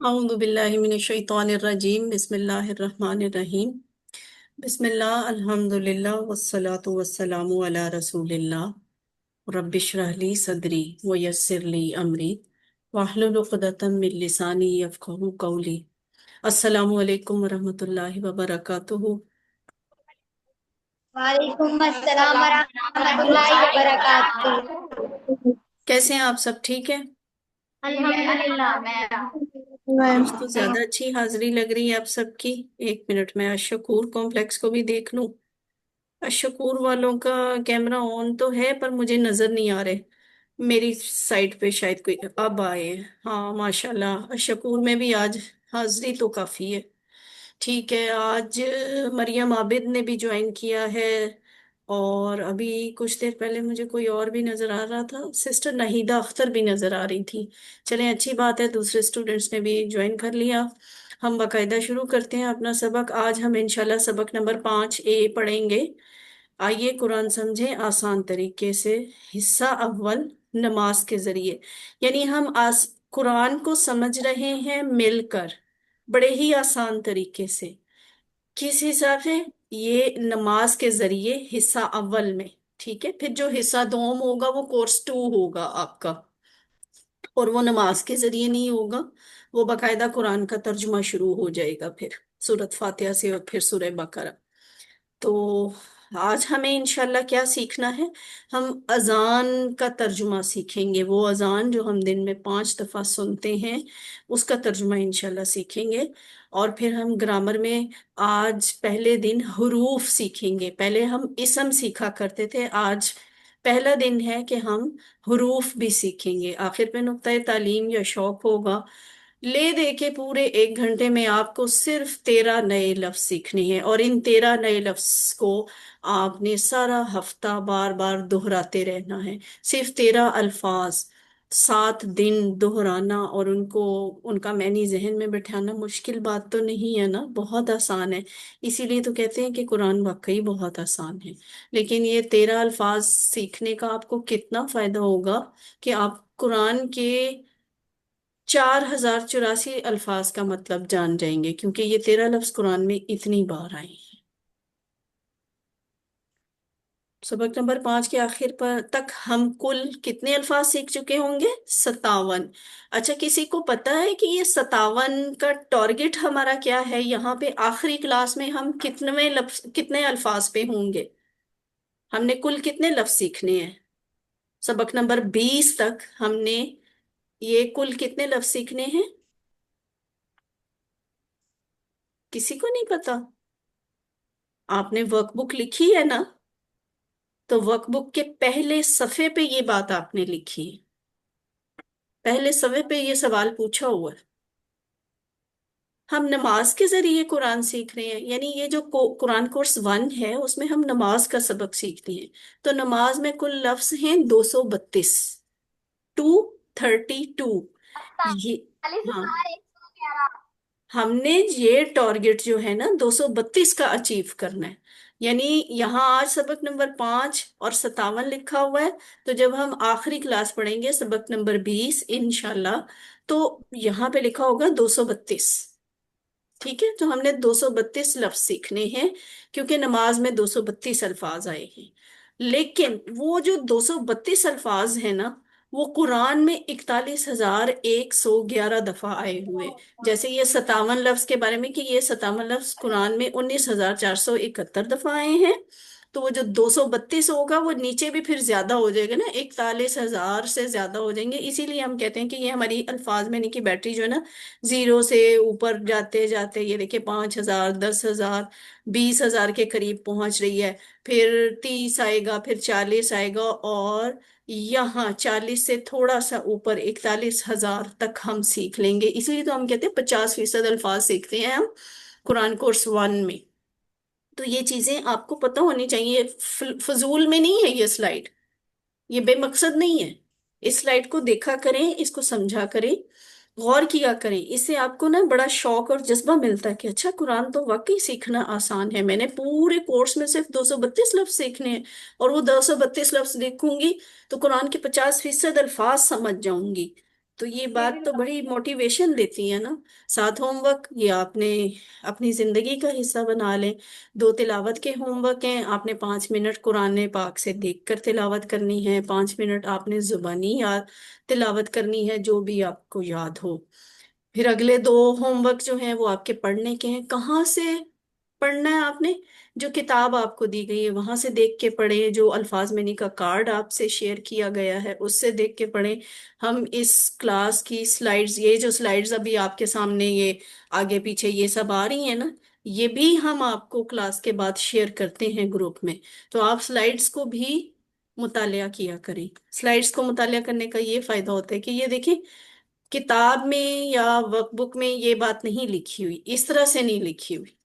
अऊज़ु बिल्लाहि मिनश शैतानिर रजीम बिस्मिल्लाहिर्रहमानिर्रहीम। बिस्मिल्लाह अल्हम्दुलिल्लाह वस्सलातु वस्सलामु अला रसूलिल्लाह। रब्बिश्रह ली सदरी व यस्सिर ली अमरी वाहलुल उक़दतम मिन लिसानी यफ़क़हू क़ौली। अस्सलामु अलैकुम वरहमतुल्लाहि वबरकातुहू। वालेकुम अस्सलाम वरहमतुल्लाहि वबरकातुहू। कैसे हैं आप? सब ठीक है? अल्हम्दुलिल्लाह आज तो मैं ज्यादा अच्छी हाजिरी लग रही है आप सबकी। एक मिनट में अशकूर कॉम्प्लेक्स को भी देख लूं। अशकूर वालों का कैमरा ऑन तो है पर मुझे नजर नहीं आ रहे। मेरी साइड पे शायद कोई अब आए हैं। हाँ माशाल्लाह, अशकूर में भी आज हाजिरी तो काफी है। ठीक है, आज मरियम आबिद ने भी ज्वाइन किया है। और अभी कुछ देर पहले मुझे कोई और भी नजर आ रहा था, सिस्टर नहीदा अख्तर भी नजर आ रही थी। चलें, अच्छी बात है, दूसरे स्टूडेंट्स ने भी ज्वाइन कर लिया। हम बाकायदा शुरू करते हैं अपना सबक। आज हम इंशाल्लाह सबक नंबर 5A पढ़ेंगे। आइए कुरान समझें आसान तरीके से। हिस्सा अव्वल, नमाज के जरिए। यानी हम आज कुरान को समझ रहे हैं मिलकर, बड़े ही आसान तरीके से। किस हिसाब से? ये नमाज के जरिए, हिस्सा अव्वल में। ठीक है, फिर जो हिस्सा दोम होगा वो कोर्स 2 होगा आपका। और वो नमाज के जरिए नहीं होगा, वो बाकायदा कुरान का तर्जुमा शुरू हो जाएगा फिर सूरत फातिहा से और फिर सूरह बकरा। तो आज हमें इंशाल्लाह क्या सीखना है? हम अजान का तर्जुमा सीखेंगे। वो अजान जो हम दिन में 5 दफा सुनते हैं, उसका तर्जुमा इंशाल्लाह सीखेंगे। और फिर हम ग्रामर में आज पहले दिन हरूफ सीखेंगे। पहले हम इसम सीखा करते थे, आज पहला दिन है कि हम हरूफ भी सीखेंगे। आखिर में नुक्ता तालीम या शौक होगा। ले दे के पूरे 1 घंटे में आपको सिर्फ 13 नए लफ्ज सीखने हैं, और इन 13 नए लफ्ज को आपने सारा हफ्ता बार बार दोहराते रहना है। सिर्फ 13 अल्फाज, 7 दिन दोहराना और उनको, उनका मैनी जहन में बैठाना मुश्किल बात तो नहीं है ना, बहुत आसान है। इसीलिए तो कहते हैं कि कुरान वाकई बहुत आसान है। लेकिन ये 13 अल्फाज सीखने का आपको कितना फायदा होगा कि आप कुरान के 4084 का मतलब जान जाएंगे, क्योंकि ये 13 लफ्ज कुरान में इतनी बार आए हैं। सबक नंबर 5 के आखिर पर तक हम कुल कितने अल्फाज सीख चुके होंगे? 57। अच्छा, किसी को पता है कि ये 57 का टारगेट हमारा क्या है? यहाँ पे आखिरी क्लास में हम कितने लफ्ज, कितने अल्फाज पे होंगे? हमने कुल कितने लफ्ज सीखने हैं? सबक नंबर 20 तक हमने ये कुल कितने लफ्ज सीखने हैं? किसी को नहीं पता? आपने वर्कबुक लिखी है ना? तो वर्कबुक के पहले सफे पे ये बात आपने लिखी है। पहले सफे पे ये सवाल पूछा हुआ है। हम नमाज के जरिए कुरान सीख रहे हैं, यानी ये जो कुरान कोर्स 1 है उसमें हम नमाज का सबक सीखते हैं। तो नमाज में कुल लफ्ज हैं 232, 232। ये, चालीस हाँ, हजार एक सौ ग्यारह हमने ये टारगेट जो है ना 232 का अचीव करना है। यानी यहाँ आज सबक नंबर 5 और 57 लिखा हुआ है। तो जब हम आखिरी क्लास पढ़ेंगे सबक नंबर 20 इंशाल्लाह, तो यहाँ पे लिखा होगा 232। ठीक है, तो हमने 232 लफ्ज सीखने हैं, क्योंकि नमाज में 232 अल्फाज आए हैं। लेकिन वो जो 232 अल्फाज है ना, वो कुरान में 41,111 दफा आए हुए हैं। जैसे ये 57 लफ्ज के बारे में कि ये 57 लफ्ज कुरान में 19,471 दफा आए हैं। तो वो जो 232 होगा वो नीचे भी फिर ज्यादा हो जाएगा ना, 41,000 से ज्यादा हो जाएंगे। इसीलिए हम कहते हैं कि ये हमारी अल्फाज में की बैटरी जो है ना, जीरो से ऊपर जाते जाते ये देखिए 5,000, 10,000, 20,000 के करीब पहुंच रही है। फिर 30 आएगा, फिर 40 आएगा, और यहाँ 40 से थोड़ा सा ऊपर 41,000 तक हम सीख लेंगे। इसीलिए तो हम कहते हैं 50% अल्फाज सीखते हैं हम कुरान कोर्स 1 में। तो ये चीजें आपको पता होनी चाहिए। फजूल में नहीं है ये स्लाइड, ये बेमकसद नहीं है। इस स्लाइड को देखा करें, इसको समझा करें, गौर किया करें। इससे आपको ना बड़ा शौक और जज्बा मिलता है कि अच्छा, कुरान तो वाकई सीखना आसान है। मैंने पूरे कोर्स में सिर्फ 232 लफ्ज सीखने हैं, और वो 232 लफ्ज देखूंगी तो कुरान के 50% अल्फाज समझ जाऊंगी। तो ये बात तो बड़ी मोटिवेशन देती है ना। सात होमवर्क ये आपने अपनी जिंदगी का हिस्सा बना लें। दो तिलावत के होमवर्क हैं, आपने 5 मिनट कुरान पाक से देखकर तिलावत करनी है, 5 मिनट आपने जुबानी याद तिलावत करनी है जो भी आपको याद हो। फिर अगले दो होमवर्क जो हैं वो आपके पढ़ने के हैं। कहाँ से पढ़ना है आपने? जो किताब आपको दी गई है वहां से देख के पढ़े, जो अल्फाज मैनी का कार्ड आपसे शेयर किया गया है उससे देख के पढ़े। हम इस क्लास की स्लाइड्स, ये जो स्लाइड्स अभी आपके सामने ये आगे पीछे ये सब आ रही है ना, ये भी हम आपको क्लास के बाद शेयर करते हैं ग्रुप में। तो आप स्लाइड्स को भी मुतालिया किया करें। स्लाइड्स को मुतालिया करने का ये फायदा होता है कि ये देखें, किताब में या वर्कबुक में ये बात नहीं लिखी हुई, इस तरह से नहीं लिखी हुई।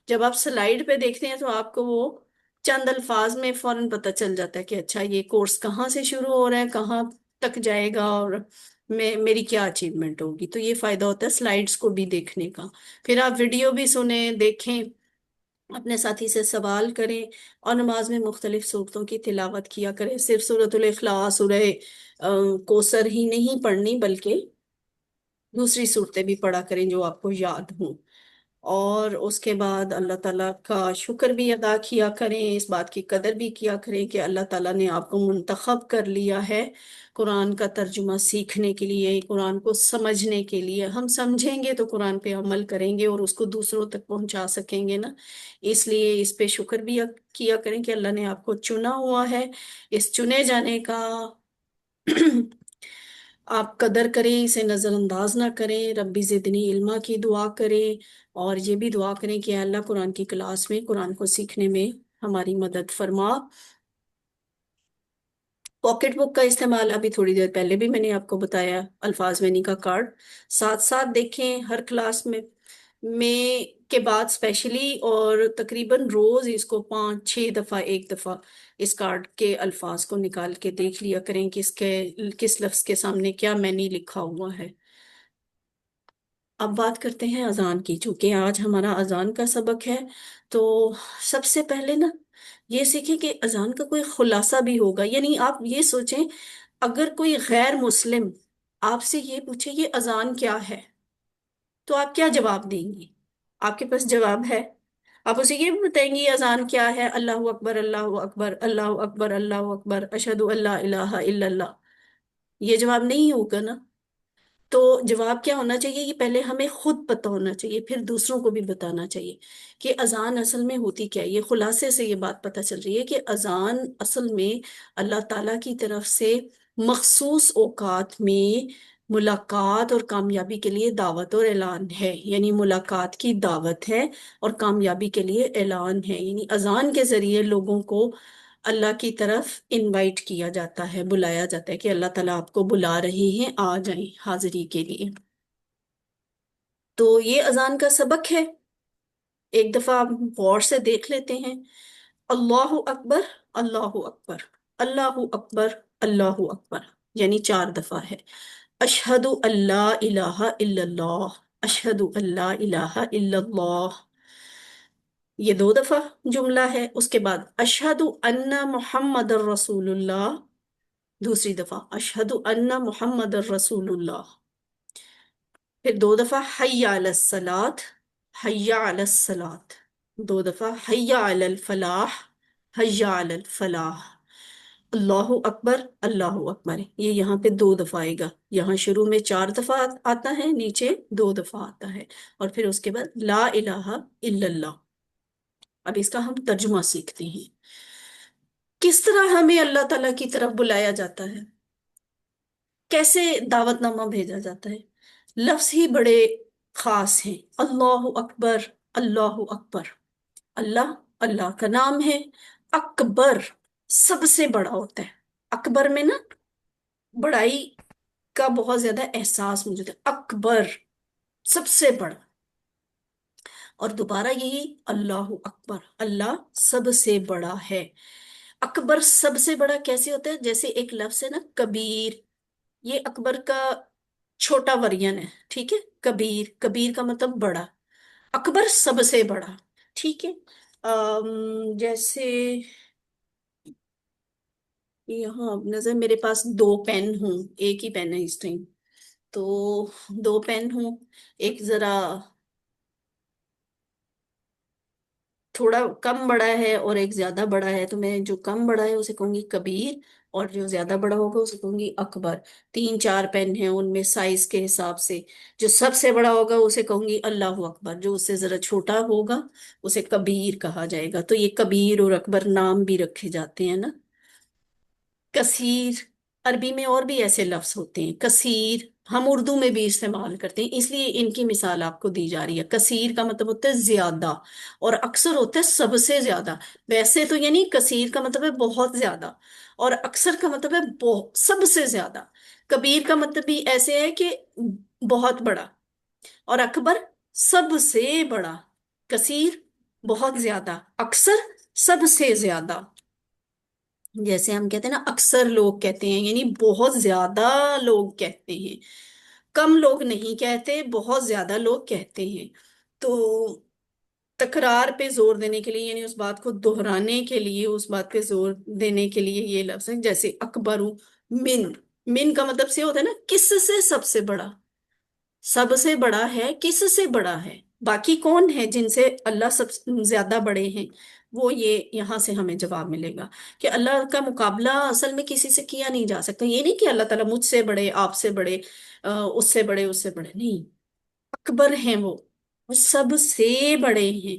जब आप स्लाइड पे देखते हैं तो आपको वो चंद अल्फाज में फौरन पता चल जाता है कि अच्छा ये कोर्स कहाँ से शुरू हो रहा है, कहाँ तक जाएगा, और मेरी क्या अचीवमेंट होगी। तो ये फायदा होता है स्लाइड्स को भी देखने का। फिर आप वीडियो भी सुने देखें, अपने साथी से सवाल करें, और नमाज में मुख्तलिफ सूरतों की तिलावत किया करें। सिर्फ सूरतुल इखलास, सूरह कौसर ही नहीं पढ़नी, बल्कि दूसरी सूरतें भी पढ़ा करें जो आपको याद हों। और उसके बाद अल्लाह ताला का शुक्र भी अदा किया करें, इस बात की कदर भी किया करें कि अल्लाह ताला ने आपको मुंतखब कर लिया है कुरान का तर्जुमा सीखने के लिए, कुरान को समझने के लिए। हम समझेंगे तो कुरान पे अमल करेंगे और उसको दूसरों तक पहुंचा सकेंगे ना। इसलिए इस पे शुक्र भी किया करें कि अल्लाह ने आपको चुना हुआ है। इस चुने जाने का आप कदर करें, इसे नजरअंदाज ना करें। रब्बी जिदनी इल्मा की दुआ करें, और ये भी दुआ करें कि अल्लाह कुरान की क्लास में कुरान को सीखने में हमारी मदद फरमा। पॉकेट बुक का इस्तेमाल अभी थोड़ी देर पहले भी मैंने आपको बताया, अल्फाज मैनी का कार्ड साथ साथ देखें हर क्लास में के बाद स्पेशली, और तकरीबन रोज इसको 5-6 दफा, एक दफा इस कार्ड के अल्फाज को निकाल के देख लिया करें कि इसके किस लफ्ज के सामने क्या मैनी लिखा हुआ है। अब बात करते हैं अजान की, चूंकि आज हमारा अजान का सबक है। तो सबसे पहले ना ये सीखें कि अजान का कोई खुलासा भी होगा। यानी आप ये सोचें, अगर कोई गैर मुस्लिम आपसे ये पूछे ये अजान क्या है, तो आप क्या जवाब देंगी? आपके पास जवाब है? आप उसे ये भी बताएंगी ये अजान क्या है? अल्लाह अकबर, अल्लाह अकबर, अल्लाह अकबर, अल्लाह अकबर, अशहदु अल्ला इलाहा इल्लल्लाह। ये जवाब नहीं होगा ना। तो जवाब क्या होना चाहिए, ये पहले हमें खुद पता होना चाहिए, फिर दूसरों को भी बताना चाहिए कि अजान असल में होती क्या है। ये खुलासे से ये बात पता चल रही है कि अजान असल में अल्लाह ताला की तरफ से मखसूस औकात में मुलाकात और कामयाबी के लिए दावत और ऐलान है। यानी मुलाकात की दावत है और कामयाबी के लिए ऐलान है। यानी अजान के जरिए लोगों को अल्लाह की तरफ इनवाइट किया जाता है, बुलाया जाता है कि अल्लाह ताला आपको बुला रहे हैं, आ जाएं हाजिरी के लिए। तो ये अजान का सबक है। एक दफा आप गौर से देख लेते हैं। अल्लाह अकबर, अल्लाह अकबर, अल्लाह अकबर, अल्लाह अकबर, यानी 4 दफा है। अशहदु अल्ला इलाहा इल्लल्लाह, अशहदु अल्ला इलाहा इल्लल्लाह, ये 2 दफा जुमला है। उसके बाद अशहदु अन्ना मुहम्मद रसूलुल्लाह, दूसरी दफा अशहदु अन्ना मुहम्मद रसूलुल्लाह। फिर 2 दफा हय्या अलस सलात, हय्या अलस सलात, 2 दफा हय्या अलल फलाह, हय्या अलल फलाह। अल्लाहु अकबर, अल्लाहु अकबर, ये यहाँ पे 2 दफा आएगा। यहाँ शुरू में 4 दफा आता है, नीचे 2 दफा आता है। और फिर उसके बाद ला इलाहा इल्लल्लाह। अब इसका हम तर्जुमा सीखते हैं। किस तरह हमें अल्लाह ताला की तरफ बुलाया जाता है, कैसे दावतनामा भेजा जाता है? लफ्ज ही बड़े खास हैं। अल्लाह अकबर, अल्लाह अकबर। अल्लाह अल्लाह का नाम है। अकबर सबसे बड़ा होता है। अकबर में ना बड़ाई का बहुत ज्यादा एहसास मौजूद है। अकबर सबसे बड़ा। और दोबारा यही अल्लाह अकबर, अल्लाह सबसे बड़ा है। अकबर सबसे बड़ा कैसे होता है? जैसे एक लफ्ज है ना कबीर, ये अकबर का छोटा वर्जन है, ठीक है। कबीर, कबीर का मतलब बड़ा। अकबर सबसे बड़ा, ठीक है। जैसे यहाँ नजर, मेरे पास 2 पेन हूँ, एक ही पेन है इस टाइम, तो दो पेन हूँ, एक जरा थोड़ा कम बड़ा है और एक ज्यादा बड़ा है, तो मैं जो कम बड़ा है उसे कहूंगी कबीर, और जो ज्यादा बड़ा होगा उसे कहूंगी अकबर। तीन चार पेन हैं, उनमें साइज के हिसाब से जो सबसे बड़ा होगा उसे कहूंगी अल्लाह अकबर, जो उससे जरा छोटा होगा उसे कबीर कहा जाएगा। तो ये कबीर और अकबर नाम भी रखे जाते हैं ना। कसीर, अरबी में और भी ऐसे लफ्ज होते हैं, कसीर हम उर्दू में भी इस्तेमाल करते हैं, इसलिए इनकी मिसाल आपको दी जा रही है। कसीर का मतलब होता है ज्यादा, और अक्सर होता है सबसे ज्यादा। वैसे तो यानी कसीर का मतलब है बहुत ज्यादा, और अक्सर का मतलब है सबसे ज्यादा। कबीर का मतलब भी ऐसे है कि बहुत बड़ा, और अकबर सबसे बड़ा। कसीर बहुत ज्यादा, अक्सर सबसे ज्यादा। जैसे हम कहते हैं ना, अक्सर लोग कहते हैं, यानी बहुत ज्यादा लोग कहते हैं। कम लोग नहीं कहते, बहुत ज्यादा लोग कहते हैं। तो तकरार पे जोर देने के लिए, यानी उस बात को दोहराने के लिए, उस बात पे जोर देने के लिए ये लफ्ज है। जैसे अकबरू मिन, मिन का मतलब से होता है ना किससे सबसे बड़ा। सबसे बड़ा है, किससे बड़ा है, बाकी कौन है जिनसे अल्लाह सब ज्यादा बड़े हैं। वो ये यहाँ से हमें जवाब मिलेगा कि अल्लाह का मुकाबला असल में किसी से किया नहीं जा सकता। ये नहीं कि अल्लाह ताला मुझसे बड़े, आपसे बड़े, उससे बड़े, उससे बड़े, नहीं। अकबर हैं वो सबसे बड़े हैं।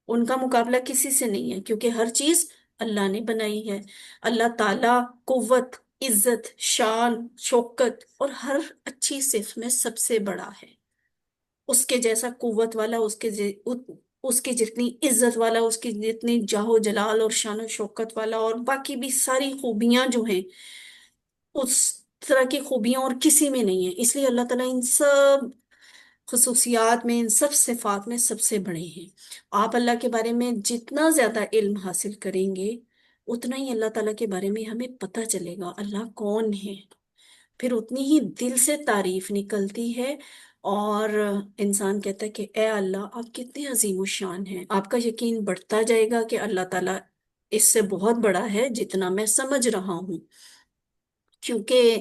उनका मुकाबला किसी से नहीं है, क्योंकि हर चीज अल्लाह ने बनाई है। अल्लाह ताला कुव्वत, इज्जत, शान, शौकत और हर अच्छी सिर्फ में सबसे बड़ा है। उसके जैसा कुव्वत वाला, उसके जितनी इज्जत वाला, उसकी जितनी जाहो जलाल और शान और शौकत वाला, और बाकी भी सारी खूबियां जो हैं, उस तरह की खूबियां और किसी में नहीं है। इसलिए अल्लाह ताला इन सब खसूसियात में, इन सब सिफात में सबसे बड़े हैं। आप अल्लाह के बारे में जितना ज्यादा इल्म हासिल करेंगे, उतना ही अल्लाह ताला के बारे में हमें पता चलेगा अल्लाह कौन है। फिर उतनी ही दिल से तारीफ निकलती है, और इंसान कहता है कि ए अल्लाह आप कितने अजीम शान हैं। आपका यकीन बढ़ता जाएगा कि अल्लाह ताला इससे बहुत बड़ा है जितना मैं समझ रहा हूँ। क्योंकि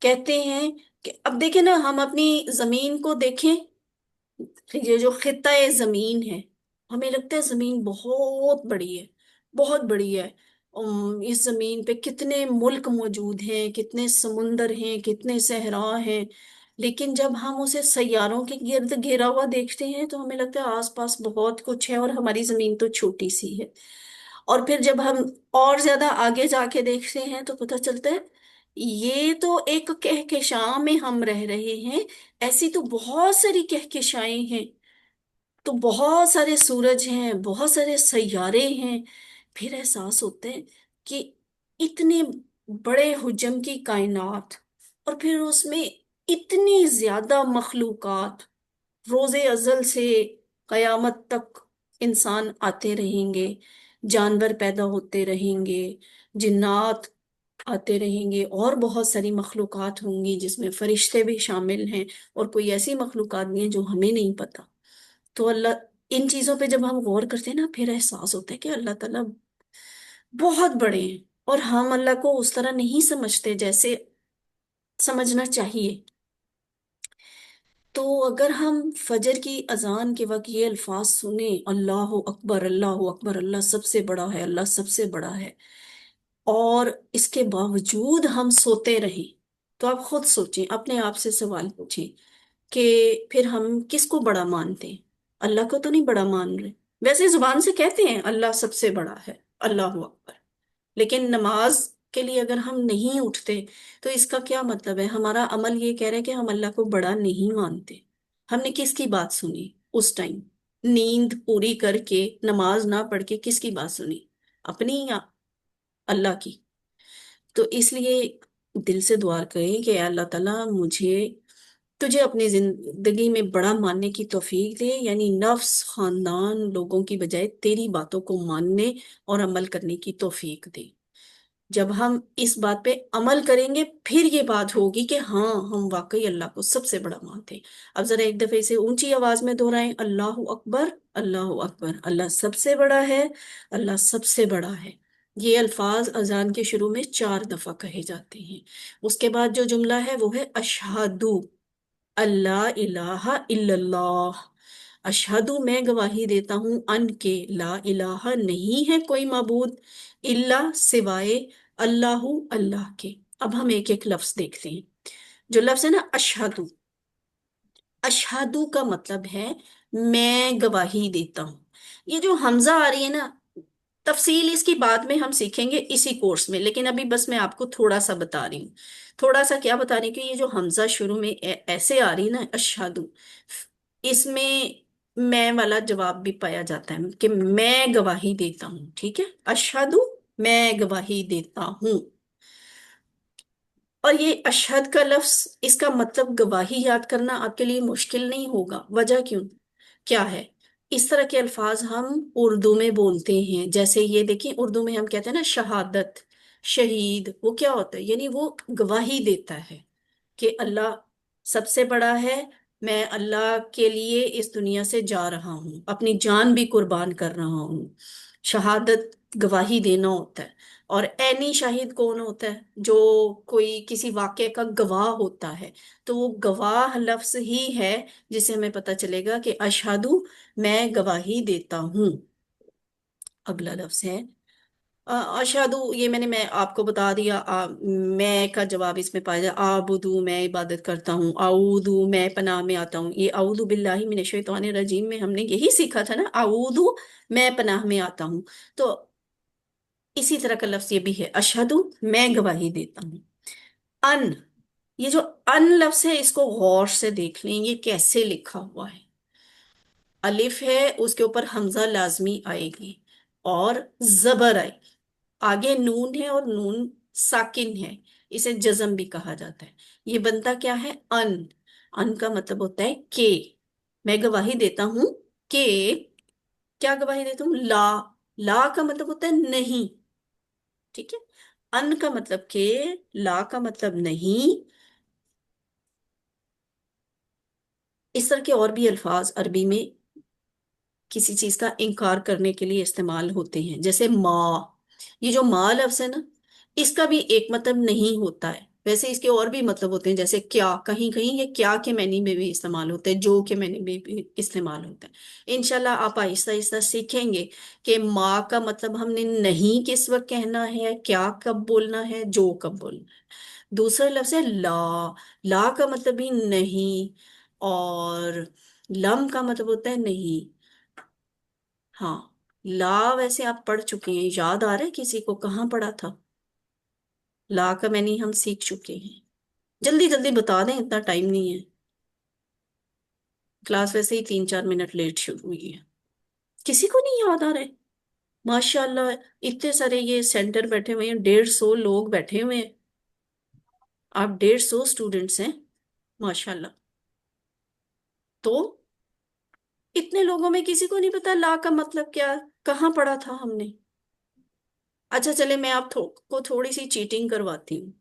कहते हैं कि अब देखें ना, हम अपनी जमीन को देखें, ये जो खिता जमीन है, हमें लगता है जमीन बहुत बड़ी है, बहुत बड़ी है। इस जमीन पे कितने मुल्क मौजूद हैं, कितने समुंदर हैं, कितने सहरा हैं। लेकिन जब हम उसे सैयारों के गिर्द घेरा हुआ देखते हैं तो हमें लगता है आसपास बहुत कुछ है और हमारी जमीन तो छोटी सी है। और फिर जब हम और ज्यादा आगे जाके देखते हैं तो पता चलता है ये तो एक कहकशां में हम रह रहे हैं। ऐसी तो बहुत सारी कहकशाएं हैं, तो बहुत सारे सूरज हैं, बहुत सारे सैयारे हैं। फिर एहसास होते हैं कि इतने बड़े हुजम की कायनात, और फिर उसमें इतनी ज्यादा मखलूकात, रोजे अजल से कयामत तक इंसान आते रहेंगे, जानवर पैदा होते रहेंगे, जिन्नात आते रहेंगे, और बहुत सारी मखलूकात होंगी जिसमें फरिश्ते भी शामिल हैं, और कोई ऐसी मखलूकात भी हैं जो हमें नहीं पता। तो अल्लाह, इन चीजों पे जब हम गौर करते हैं ना, फिर एहसास होता है कि अल्लाह ताला बहुत बड़े हैं, और हम अल्लाह को उस तरह नहीं समझते जैसे समझना चाहिए। तो अगर हम फजर की अजान के वक्त ये अल्फाज सुने, अल्लाह अकबर, अल्लाह अकबर, अल्लाह सबसे बड़ा है, अल्लाह सबसे बड़ा है, और इसके बावजूद हम सोते रहें, तो आप खुद सोचें, अपने आप से सवाल पूछें कि फिर हम किसको बड़ा मानते हैं। अल्लाह को तो नहीं बड़ा मान रहे। वैसे जुबान से कहते हैं अल्लाह सबसे बड़ा है, अल्लाह अकबर, लेकिन नमाज के लिए अगर हम नहीं उठते तो इसका क्या मतलब है? हमारा अमल ये कह रहा है कि हम अल्लाह को बड़ा नहीं मानते। हमने किसकी बात सुनी उस टाइम? नींद पूरी करके, नमाज ना पढ़ के किसकी बात सुनी? अपनी या अल्लाह की? तो इसलिए दिल से दुआ करें कि अल्लाह ताला मुझे, तुझे अपनी जिंदगी में बड़ा मानने की तौफीक दे, यानी नफ्स, खानदान, लोगों की बजाय तेरी बातों को मानने और अमल करने की तौफीक दे। जब हम इस बात पे अमल करेंगे फिर ये बात होगी कि हाँ, हम वाकई अल्लाह को सबसे बड़ा मानते हैं। अब जरा एक दफे इसे ऊंची आवाज में दोहराएं, अल्लाह अकबर, अल्लाह अकबर, अल्लाह सबसे बड़ा है, अल्लाह सबसे बड़ा है। یہ الفاظ اذان کے شروع میں 4 دفعہ کہے جاتے ہیں۔ اس کے بعد جو جملہ ہے وہ ہے اشہدو اللہ الہ الا اللہ، اشہدو میں گواہی دیتا ہوں ان کے لا الہ نہیں ہے کوئی معبود الا سوائے اللہ اللہ کے۔ اب ہم ایک ایک لفظ دیکھتے ہیں۔ جو لفظ ہے نا اشہدو، اشہدو کا مطلب ہے میں گواہی دیتا ہوں۔ یہ جو حمزہ آ رہی ہے نا، تفصیل اس کی بعد میں ہم سیکھیں گے اسی کورس میں، لیکن ابھی بس میں آپ کو تھوڑا سا بتا رہی ہوں۔ تھوڑا سا کیا بتا رہی ہوں کہ یہ جو حمزہ شروع میں ایسے آ رہی نا اشہدو، اس میں والا جواب بھی پایا جاتا ہے کہ میں گواہی دیتا ہوں، ٹھیک ہے، اشہدو میں گواہی دیتا ہوں۔ اور یہ اشہد کا لفظ، اس کا مطلب گواہی یاد کرنا آپ کے لیے مشکل نہیں ہوگا۔ وجہ کیا ہے؟ اس طرح کے الفاظ ہم اردو میں بولتے ہیں، جیسے یہ دیکھیں اردو میں ہم کہتے ہیں نا شہادت، شہید، وہ کیا ہوتا ہے؟ یعنی وہ گواہی دیتا ہے کہ اللہ سب سے بڑا ہے، میں اللہ کے لیے اس دنیا سے جا رہا ہوں، اپنی جان بھی قربان کر رہا ہوں۔ شہادت گواہی دینا ہوتا ہے۔ اور عینی شاہد کون ہوتا ہے؟ جو کوئی کسی واقعے کا گواہ ہوتا ہے، تو وہ گواہ لفظ ہی ہے جسے ہمیں پتہ چلے گا کہ اشہدو میں گواہی دیتا ہوں۔ اگلا لفظ ہے اشہدو، یہ میں آپ کو بتا دیا، میں کا جواب اس میں پایا جائے، آبدو میں عبادت کرتا ہوں، اعوذ میں پناہ میں آتا ہوں۔ یہ اعوذ باللہ من الشیطان الرجیم میں ہم نے یہی سیکھا تھا نا، اعوذ میں پناہ میں آتا ہوں۔ تو اسی طرح کا لفظ یہ بھی ہے، اشہدو میں گواہی دیتا ہوں۔ ان، یہ جو ان لفظ ہے اس کو غور سے دیکھ لیں، یہ کیسے لکھا ہوا ہے۔ الف ہے، اس کے اوپر حمزہ لازمی آئے گی اور زبر آئے گی، آگے نون ہے اور نون ساکن ہے، اسے جزم بھی کہا جاتا ہے۔ یہ بنتا کیا ہے؟ ان، ان کا مطلب ہوتا ہے کہ، میں گواہی دیتا ہوں کہ، کیا گواہی دیتا ہوں؟ لا، لا کا مطلب ہوتا ہے نہیں، ٹھیک ہے، ان کا مطلب کہ، لا کا مطلب نہیں۔ اس طرح کے اور بھی الفاظ عربی میں کسی چیز کا انکار کرنے کے لیے استعمال ہوتے ہیں، جیسے ما، یہ جو ما لفظ ہے نا، اس کا بھی ایک مطلب نہیں ہوتا ہے، ویسے اس کے اور بھی مطلب ہوتے ہیں، جیسے کیا، کہیں کہیں یہ کیا کے معنی میں بھی استعمال ہوتا ہے، جو کے معنی میں بھی استعمال ہوتا ہے۔ انشاءاللہ آپ آہستہ آہستہ سیکھیں گے کہ ما کا مطلب ہم نے نہیں کس وقت کہنا ہے، کیا کب بولنا ہے، جو کب بولنا ہے۔ دوسرا لفظ ہے لا، لا کا مطلب بھی نہیں، اور لم کا مطلب ہوتا ہے نہیں۔ ہاں، لا ویسے آپ پڑھ چکے ہیں، یاد آ رہا ہے کسی کو کہاں پڑھا تھا؟ لا کا معنی ہم سیکھ چکے ہیں، جلدی جلدی بتا دیں، اتنا ٹائم نہیں ہے، کلاس ویسے ہی 3 4 منٹ لیٹ شروع ہوئی ہے۔ کسی کو نہیں یاد آ رہا ہے؟ ماشاء اللہ، اتنے سارے یہ سینٹر بیٹھے ہوئے ہیں، 150 لوگ بیٹھے ہوئے ہیں، آپ 150 اسٹوڈینٹس ہیں، ماشاء اللہ۔ تو اتنے لوگوں میں کسی کو نہیں پتا لا کا مطلب کیا، کہاں پڑھا تھا ہم نے؟ اچھا چلے، میں آپ کو تھوڑی سی چیٹنگ کرواتی ہوں،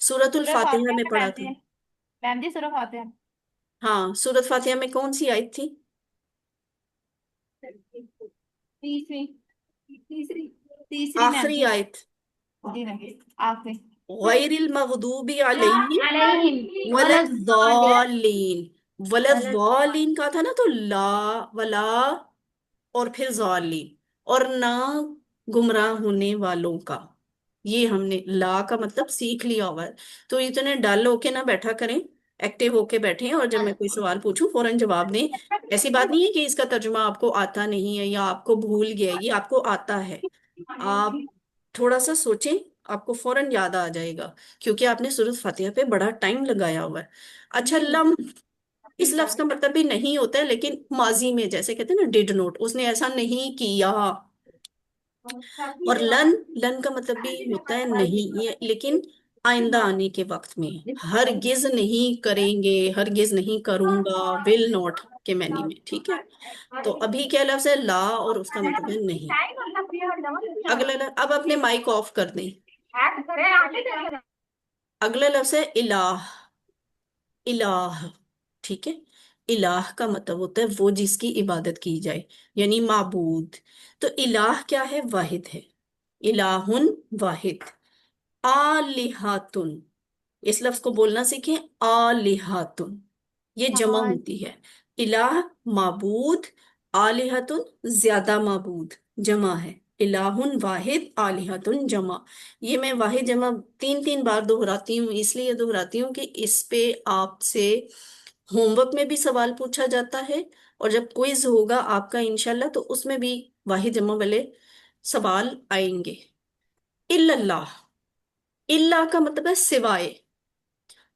سورت سورہ الفاتحہ فاتحہ میں ہے پڑھا میم تھا۔ جی، میم جی سورہ فاتحہ ہاں، سورت فاتحہ میں کون سی آیت تھی؟ تیسری، تیسری، تیسری میم آخری جی، آیت، جی میم آخری، غیر المغضوب علیہم علیہم ولا ولد الضالین، ولا الضالین کا تھا نا، تو لا، ولا، اور پھر ضالین، اور نہ گمراہ ہونے والوں کا، یہ ہم نے لا کا مطلب سیکھ لیا ہوا ہے۔ تو اتنے ڈل ہو کے نہ بیٹھا کریں، ایکٹیو ہو کے بیٹھیں، اور جب میں کوئی سوال پوچھوں فوراً جواب دیں۔ ایسی بات نہیں ہے کہ اس کا ترجمہ آپ کو آتا نہیں ہے یا آپ کو بھول گیا ہے، یہ آپ کو آتا ہے، آپ تھوڑا سا سوچیں، آپ کو فوراً یاد آ جائے گا، کیونکہ آپ نے سورۃ فاتحہ پہ بڑا ٹائم لگایا ہوا ہے۔ اچھا، لم، اس لفظ کا مطلب بھی نہیں ہوتا ہے، لیکن ماضی میں جیسے کہتے ہیں نا ڈیڈ نوٹ، اس نے ایسا نہیں کیا۔ اور لن، لن کا مطلب بھی ہوتا ہے نہیں، یہ لیکن آئندہ آنے کے وقت میں، ہرگز نہیں کریں گے، ہرگز نہیں کروں گا، ول ناٹ کے معنی میں، ٹھیک ہے۔ تو ابھی کیا لفظ ہے؟ لا، اور اس کا مطلب ہے نہیں۔ اگلا اب اپنے مائک آف کر دیں۔ اگلا لفظ ہے الہ، الہ، ٹھیک ہے۔ الہ کا مطلب ہوتا ہے وہ جس کی عبادت کی جائے، یعنی معبود۔ تو الہ کیا ہے؟ واحد ہے، इलाहुन वाहिद। आलिहातुन, इस लफ्ज को बोलना सीखें, आलिहातुन, ये जमा हाँ। होती है। इलाह माबूद, आलिहतुन ज्यादा माबूद, जमा है। इलाहुन वाहिद, आलिहतुन जमा। ये मैं वाहिद जमा तीन तीन बार दोहराती हूँ, इसलिए दोहराती हूँ कि इस पे आपसे होमवर्क में भी सवाल पूछा जाता है, और जब क्विज होगा आपका इंशाल्लाह तो उसमें भी वाहिद जमा वाले सवाल आएंगे। इल्लल्लाह, इल्ला का मतलब है सिवाय,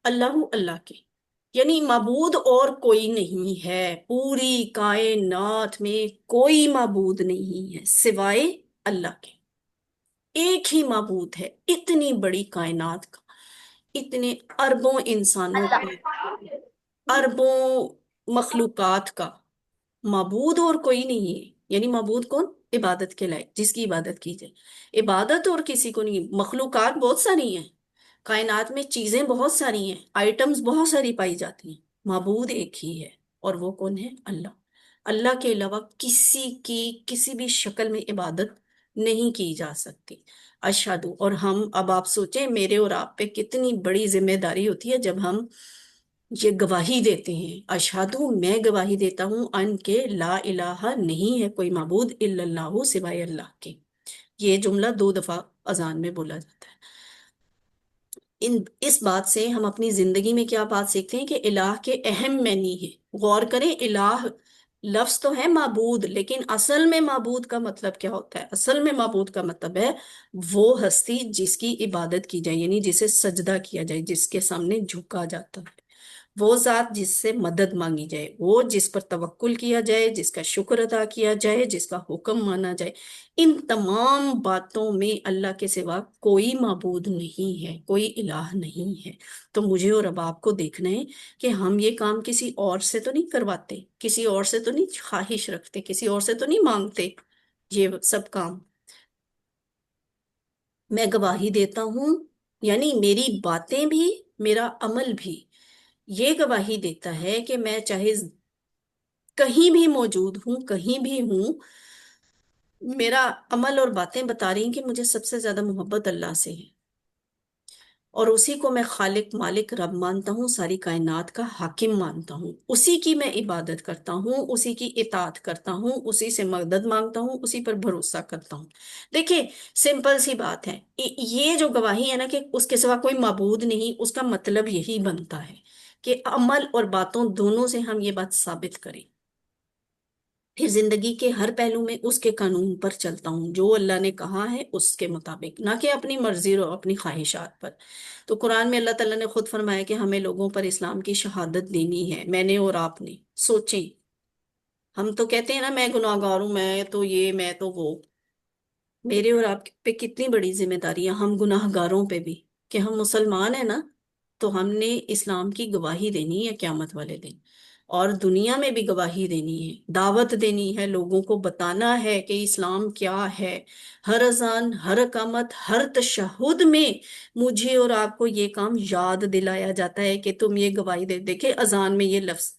अल्लाह अल्लाह के, यानी माबूद और कोई नहीं है, पूरी कायनात में कोई माबूद नहीं है सिवाय अल्लाह के। एक ही माबूद है इतनी बड़ी कायनात का, इतने अरबों इंसानों का, अरबों मखलूकात का। माबूद और कोई नहीं है, यानी माबूद कौन, इबादत के लायक जिसकी इबादत की जाए। इबादत और किसी को नहीं, मखलूकात बहुत सारी हैं, कायनात में चीजें बहुत सारी हैं, आइटम्स बहुत सारी पाई जाती हैं, माबूद एक ही है, और वो कौन है, अल्लाह। अल्लाह के अलावा किसी की किसी भी शक्ल में इबादत नहीं की जा सकती। अशहदु, और हम, अब आप सोचें मेरे और आप पे कितनी बड़ी जिम्मेदारी होती है जब हम ये गवाही देते हैं, अशहदु मैं गवाही देता हूं अन के ला इलाहा नहीं है कोई माबूद इल्लल्लाहु सिवाय अल्लाह के। ये जुमला 2 दफा अजान में बोला जाता है। इन इस बात से हम अपनी जिंदगी में क्या बात सीखते हैं कि इलाह के अहम मैनी है। गौर करें, इलाह लफ्ज तो है माबूद, लेकिन असल में माबूद का मतलब क्या होता है, असल में माबूद का मतलब है वो हस्ती जिसकी इबादत की जाए, यानी जिसे सजदा किया जाए, जिसके सामने झुका जाता है, वो जात जिससे मदद मांगी जाए, वो जिस पर तवक्कुल किया जाए, जिसका शुक्र अदा किया जाए, जिसका हुक्म माना जाए। इन तमाम बातों में अल्लाह के सिवा कोई माबूद नहीं है, कोई इलाह नहीं है। तो मुझे और अब आपको देखना है कि हम ये काम किसी और से तो नहीं करवाते, किसी और से तो नहीं ख्वाहिश रखते, किसी और से तो नहीं मांगते ये सब काम। मैं गवाही देता हूं, यानी मेरी बातें भी, मेरा अमल भी ये गवाही देता है कि मैं चाहे कहीं भी मौजूद हूं, कहीं भी हूं, मेरा अमल और बातें बता रही हैं कि मुझे सबसे ज्यादा मोहब्बत अल्लाह से है, और उसी को मैं खालिक मालिक रब मानता हूँ, सारी कायनात का हाकिम मानता हूँ, उसी की मैं इबादत करता हूँ, उसी की इताअत करता हूँ, उसी से मदद मांगता हूँ, उसी पर भरोसा करता हूँ। देखिए, सिंपल सी बात है, ये जो गवाही है ना कि उसके सिवा कोई माबूद नहीं, उसका मतलब यही बनता है कि अमल और बातों दोनों से हम ये बात साबित करें। फिर जिंदगी के हर पहलू में उसके कानून पर चलता हूँ, जो अल्लाह ने कहा है उसके मुताबिक, ना कि अपनी मर्जी और अपनी ख्वाहिशात पर। तो कुरान में अल्लाह ताला ने खुद फरमाया कि हमें लोगों पर इस्लाम की शहादत देनी है, मैंने और आपने। सोचें, हम तो कहते हैं ना मैं गुनाहगार हूं, मैं तो ये, मैं तो वो, मेरे और आप पे कितनी बड़ी जिम्मेदारी है, हम गुनाहगारों पे भी, कि हम मुसलमान है ना, तो हमने इस्लाम की गवाही देनी है क्यामत वाले दिन, और दुनिया में भी गवाही देनी है, दावत देनी है, लोगों को बताना है कि इस्लाम क्या है। हर अजान, हर अकामत, हर तशहुद में मुझे और आपको ये काम याद दिलाया जाता है कि तुम ये गवाही दे। देखे, अजान में ये लफ्ज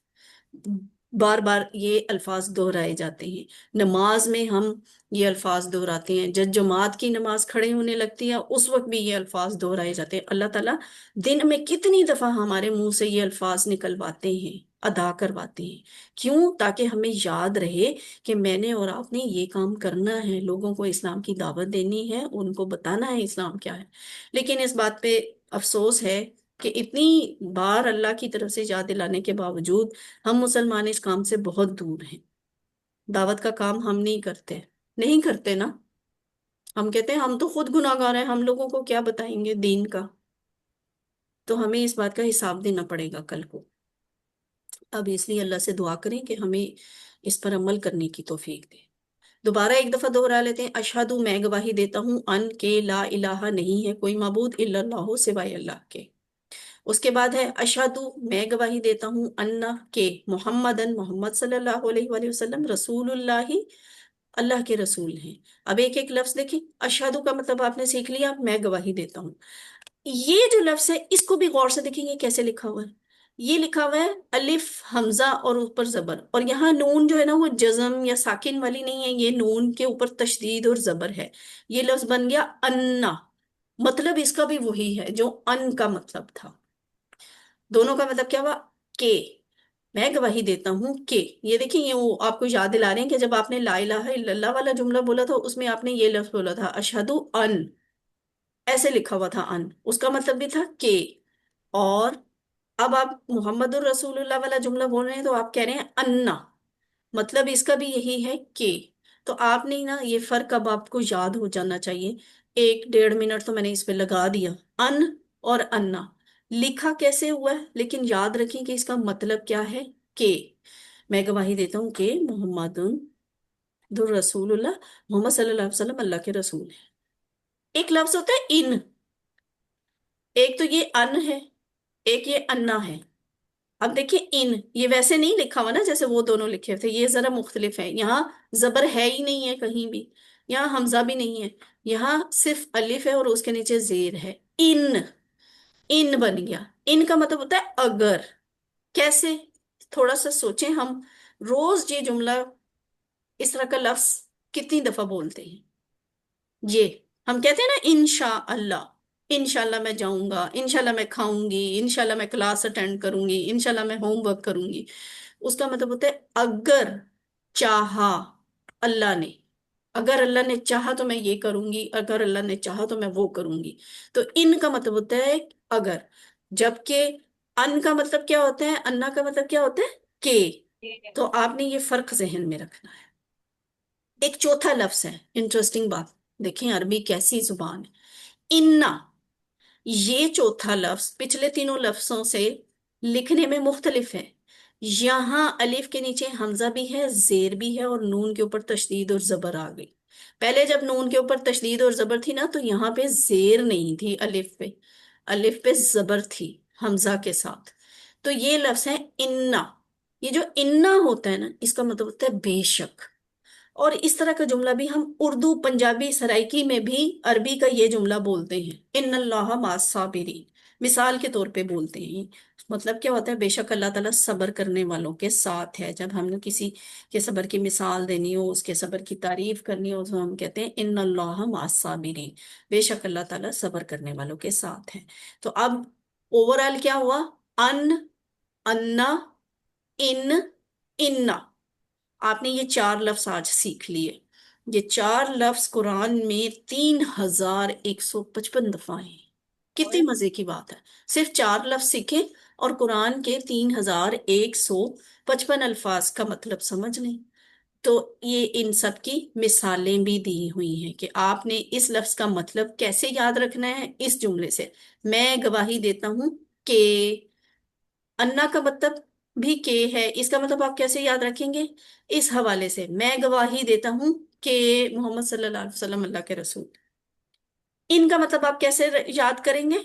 बार बार ये अल्फाज दोहराए जाते हैं, नमाज में हम ये अल्फाज दोहराते हैं, जब जमात की नमाज खड़े होने लगती है उस वक्त भी ये अल्फाज दोहराए जाते हैं। अल्लाह ताला दिन में कितनी दफा हमारे मुंह से ये अल्फाज निकलवाते हैं, अदा करवाते हैं। क्यों? ताकि हमें याद रहे कि मैंने और आपने ये काम करना है, लोगों को इस्लाम की दावत देनी है, उनको बताना है इस्लाम क्या है। लेकिन इस बात पे अफसोस है कि इतनी बार अल्लाह की तरफ से याद दिलाने के बावजूद हम मुसलमान इस काम से बहुत दूर हैं। दावत का काम हम नहीं करते, नहीं करते ना। हम कहते हैं हम तो खुद गुनाहगार हैं, हम लोगों को क्या बताएंगे दीन का। तो हमें इस बात का हिसाब देना पड़ेगा कल को। अब इसलिए अल्लाह से दुआ करें कि हमें इस पर अमल करने की तौफीक दे। दोबारा एक दफा दोहरा लेते हैं, अशहदु मैं गवाही देता हूँ अन के ला इलाहा नहीं है कोई माबूद इल्लल्लाहु सिवाय अल्लाह के। उसके बाद है अशहदु मैं गवाही देता हूँ अन्ना के मोहम्मदन मोहम्मद सल्लल्लाहु अलैहि वसल्लम रसूलुल्लाही अल्लाह के रसूल हैं। अब एक एक लफ्ज देखें, अशहदु का मतलब आपने सीख लिया, मैं गवाही देता हूँ। ये जो लफ्ज है इसको भी गौर से देखेंगे कैसे लिखा हुआ है। ये लिखा हुआ है अलिफ हमजा और ऊपर जबर, और यहाँ नून जो है ना वो जज्म या साकिन वाली नहीं है, ये नून के ऊपर तशदीद और जबर है। ये लफ्ज बन गया अन्ना। मतलब इसका भी वही है जो अन का मतलब था। दोनों का मतलब क्या हुआ? के। मैं गवाही देता हूँ कि, ये देखिए ये वो आपको याद दिला रहे हैं कि जब आपने ला इलाहा इल्लल्लाह वाला जुमला बोला था उसमें आपने ये लफ्ज बोला था अशहदु अन, ऐसे लिखा हुआ था अन, उसका मतलब भी था के। और अब आप मुहम्मदुर रसूलुल्लाह वाला जुमला बोल रहे हैं तो आप कह रहे हैं अन्ना, मतलब इसका भी यही है के। तो आपने ना ये फर्क अब आपको याद हो जाना चाहिए। 1 डेढ़ मिनट तो मैंने इस पे लगा दिया। अन और अन्ना लिखा कैसे हुआ है, लेकिन याद रखें कि इसका मतलब क्या है? के। मैं गवाही देता हूँ कि मोहम्मदुन दुर रसूलुल्लाह, मोहम्मद सल्लल्लाहु अलैहि वसल्लम अल्लाह के रसूल है। एक लफ्ज होता है इन, एक तो ये अन है, एक ये अन्ना है। अब देखिए इन ये वैसे नहीं लिखा हुआ ना जैसे वो दोनों लिखे हुए थे, ये जरा मुख्तलिफ है। यहाँ जबर है ही नहीं है कहीं भी, यहाँ हमजा भी नहीं है, यहाँ सिर्फ अलिफ है और उसके नीचे जेर है। इन, इन बन गया। इन का मतलब होता है अगर। कैसे? थोड़ा सा सोचें हम। रोज ये जुमला, इस तरह का लफ्ज कितनी दफा बोलते हैं? ये हम कहते हैं ना इंशाअल्लाह, इंशाल्लाह मैं जाऊंगा, इंशाल्लाह मैं खाऊंगी, इंशाल्लाह मैं क्लास अटेंड करूंगी, इंशाल्लाह मैं होमवर्क करूंगी। उसका मतलब होता है अगर चाहा अल्लाह ने, अगर अल्लाह ने चाहा तो मैं ये करूंगी, अगर अल्लाह ने चाहा तो मैं वो करूंगी। तो इन का मतलब होता है अगर। जबकि अन का मतलब क्या होता है, अन्ना का मतलब क्या होता है? के। तो आपने ये फर्क जहन में रखना है। एक चौथा लफ्ज है, इंटरेस्टिंग बात, देखें अरबी कैसी जुबान है। इन्ना, ये चौथा लफ्ज पिछले तीनों लफ्जों से लिखने में मुख्तलिफ है। यहां अलिफ के नीचे हमजा भी है, जेर भी है, और नून के ऊपर तशदीद और जबर आ गई। पहले जब नून के ऊपर तशदीद और जबर थी ना तो यहाँ पे जेर नहीं थी अलिफ पे, अलिफ पे जबर थी हमजा के साथ। तो ये लफ्ज है इन्ना। ये जो इन्ना होता है ना इसका मतलब होता है बेशक। और इस तरह का जुमला भी हम उर्दू पंजाबी सराइकी में भी अरबी का ये जुमला बोलते हैं, इन्नल्लाह मास्साबिरीन, मिसाल के तौर पे बोलते हैं। मतलब क्या होता है? बेशक अल्लाह ताला सब्र करने वालों के साथ है। जब हमने किसी के सब्र की मिसाल देनी हो, उसके सब्र की तारीफ करनी हो, तो हम कहते हैं इन्नल्लाह मास्साबिरीन, बेशक अल्लाह ताला सब्र करने वालों के साथ है। तो अब ओवरऑल क्या हुआ? अन, अन्ना, इन, इन्ना। आपने ये 4 लफ्ज आज सीख लिए। ये 4 लफ्ज कुरान में 3155 दफा हैं। कितनी मजे की बात है। सिर्फ 4 लफ्ज सीखे और कुरान के 3155 अल्फाज का मतलब समझ लें। तो ये इन सब की मिसालें भी दी हुई हैं कि आपने इस लफ्ज का मतलब कैसे याद रखना है इस जुमले से। मैं गवाही देता हूं कि, अन्ना का मतलब भी के है, इसका मतलब आप कैसे याद रखेंगे? इस हवाले से मैं गवाही देता हूं कि मोहम्मद सल्लल्लाहु अलैहि वसल्लम अल्लाह के रसूल। इनका मतलब आप कैसे याद करेंगे?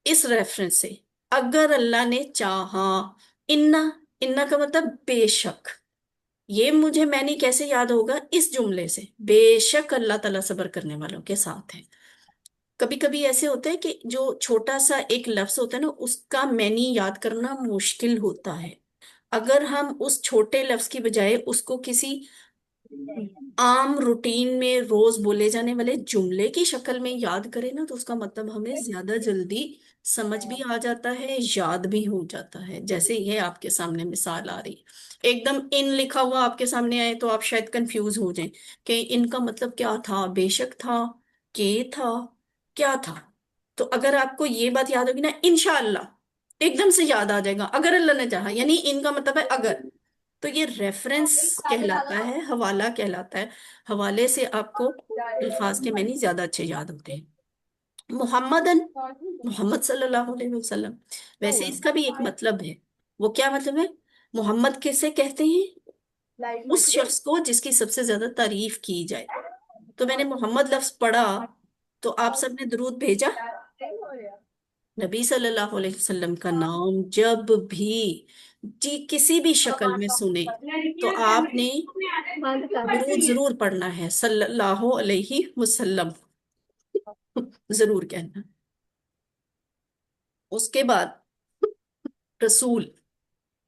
इस रेफरेंस से, अगर अल्लाह ने चाहा। इन्ना, इन्ना का मतलब बेशक। ये मुझे मैंने कैसे याद होगा? इस जुमले से, बेशक अल्लाह ताला सब्र करने वालों के साथ है। कभी कभी ऐसे होता है कि जो छोटा सा एक लफ्ज होता है ना उसका मैनी याद करना मुश्किल होता है। अगर हम उस छोटे लफ्ज की बजाय उसको किसी आम रूटीन में रोज बोले जाने वाले जुमले की शक्ल में याद करें ना तो उसका मतलब हमें ज्यादा जल्दी समझ भी आ जाता है, याद भी हो जाता है। जैसे ये आपके सामने मिसाल आ रही है, एकदम इन लिखा हुआ आपके सामने आए तो आप शायद कंफ्यूज हो जाएं कि इनका मतलब क्या था, बेशक था, के था, क्या था। तो अगर आपको ये बात याद होगी ना, इंशाअल्लाह एकदम से याद आ जाएगा। अगर अल्लाह ने चाहा यानी इनका मतलब है अगर। तो ये रेफरेंस कहलाता है, हवाला कहलाता है। हवाले से आपको अल्फाज के मैनी ज्यादा अच्छे याद होते हैं। मोहम्मदन, मोहम्मद सल्लल्लाहु अलैहि वसल्लम। वैसे इसका भी एक मतलब है। वो क्या मतलब है? मोहम्मद किसे कहते हैं? उस शख्स को जिसकी सबसे ज्यादा तारीफ की जाए। तो मैंने मोहम्मद लफ्ज पढ़ा तो आप सबने दुरूद भेजा। नबी सल्लल्लाहु अलैहि वसल्लम का नाम जब भी जी किसी भी शक्ल में सुने तो आपने दुरूद जरूर पढ़ना है, सल्लल्लाहु अलैहि वसल्लम जरूर कहना। उसके बाद रसूल।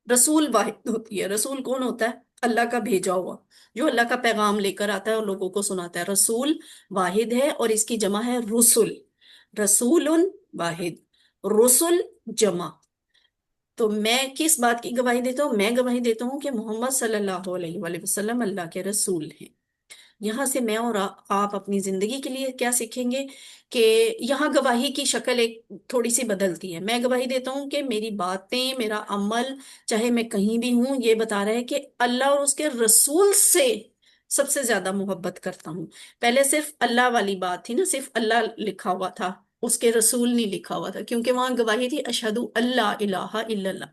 रसूल वाहिद होती है। रसूल कौन होता है? अल्लाह का भेजा हुआ, जो अल्लाह का पैगाम लेकर आता है और लोगों को सुनाता है। रसूल वाहिद है और इसकी जमा है रुसुल। रसूलुन वाहिद, रुसुल जमा। तो मैं किस बात की गवाही देता हूँ? मैं गवाही देता हूँ कि मोहम्मद सल्लल्लाहु अलैहि वसल्लम अल्लाह के रसूल हैं। यहाँ से मैं और आप अपनी जिंदगी के लिए क्या सीखेंगे कि यहाँ गवाही की शक्ल एक थोड़ी सी बदलती है। मैं गवाही देता हूँ कि मेरी बातें, मेरा अमल, चाहे मैं कहीं भी हूँ, ये बता रहा है कि अल्लाह और उसके रसूल से सबसे ज्यादा मोहब्बत करता हूँ। पहले सिर्फ अल्लाह वाली बात थी ना, सिर्फ अल्लाह लिखा हुआ था, उसके रसूल नहीं लिखा हुआ था, क्योंकि वहां गवाही थी अशहदु अल्ला इलाहा इल्लल्लाह।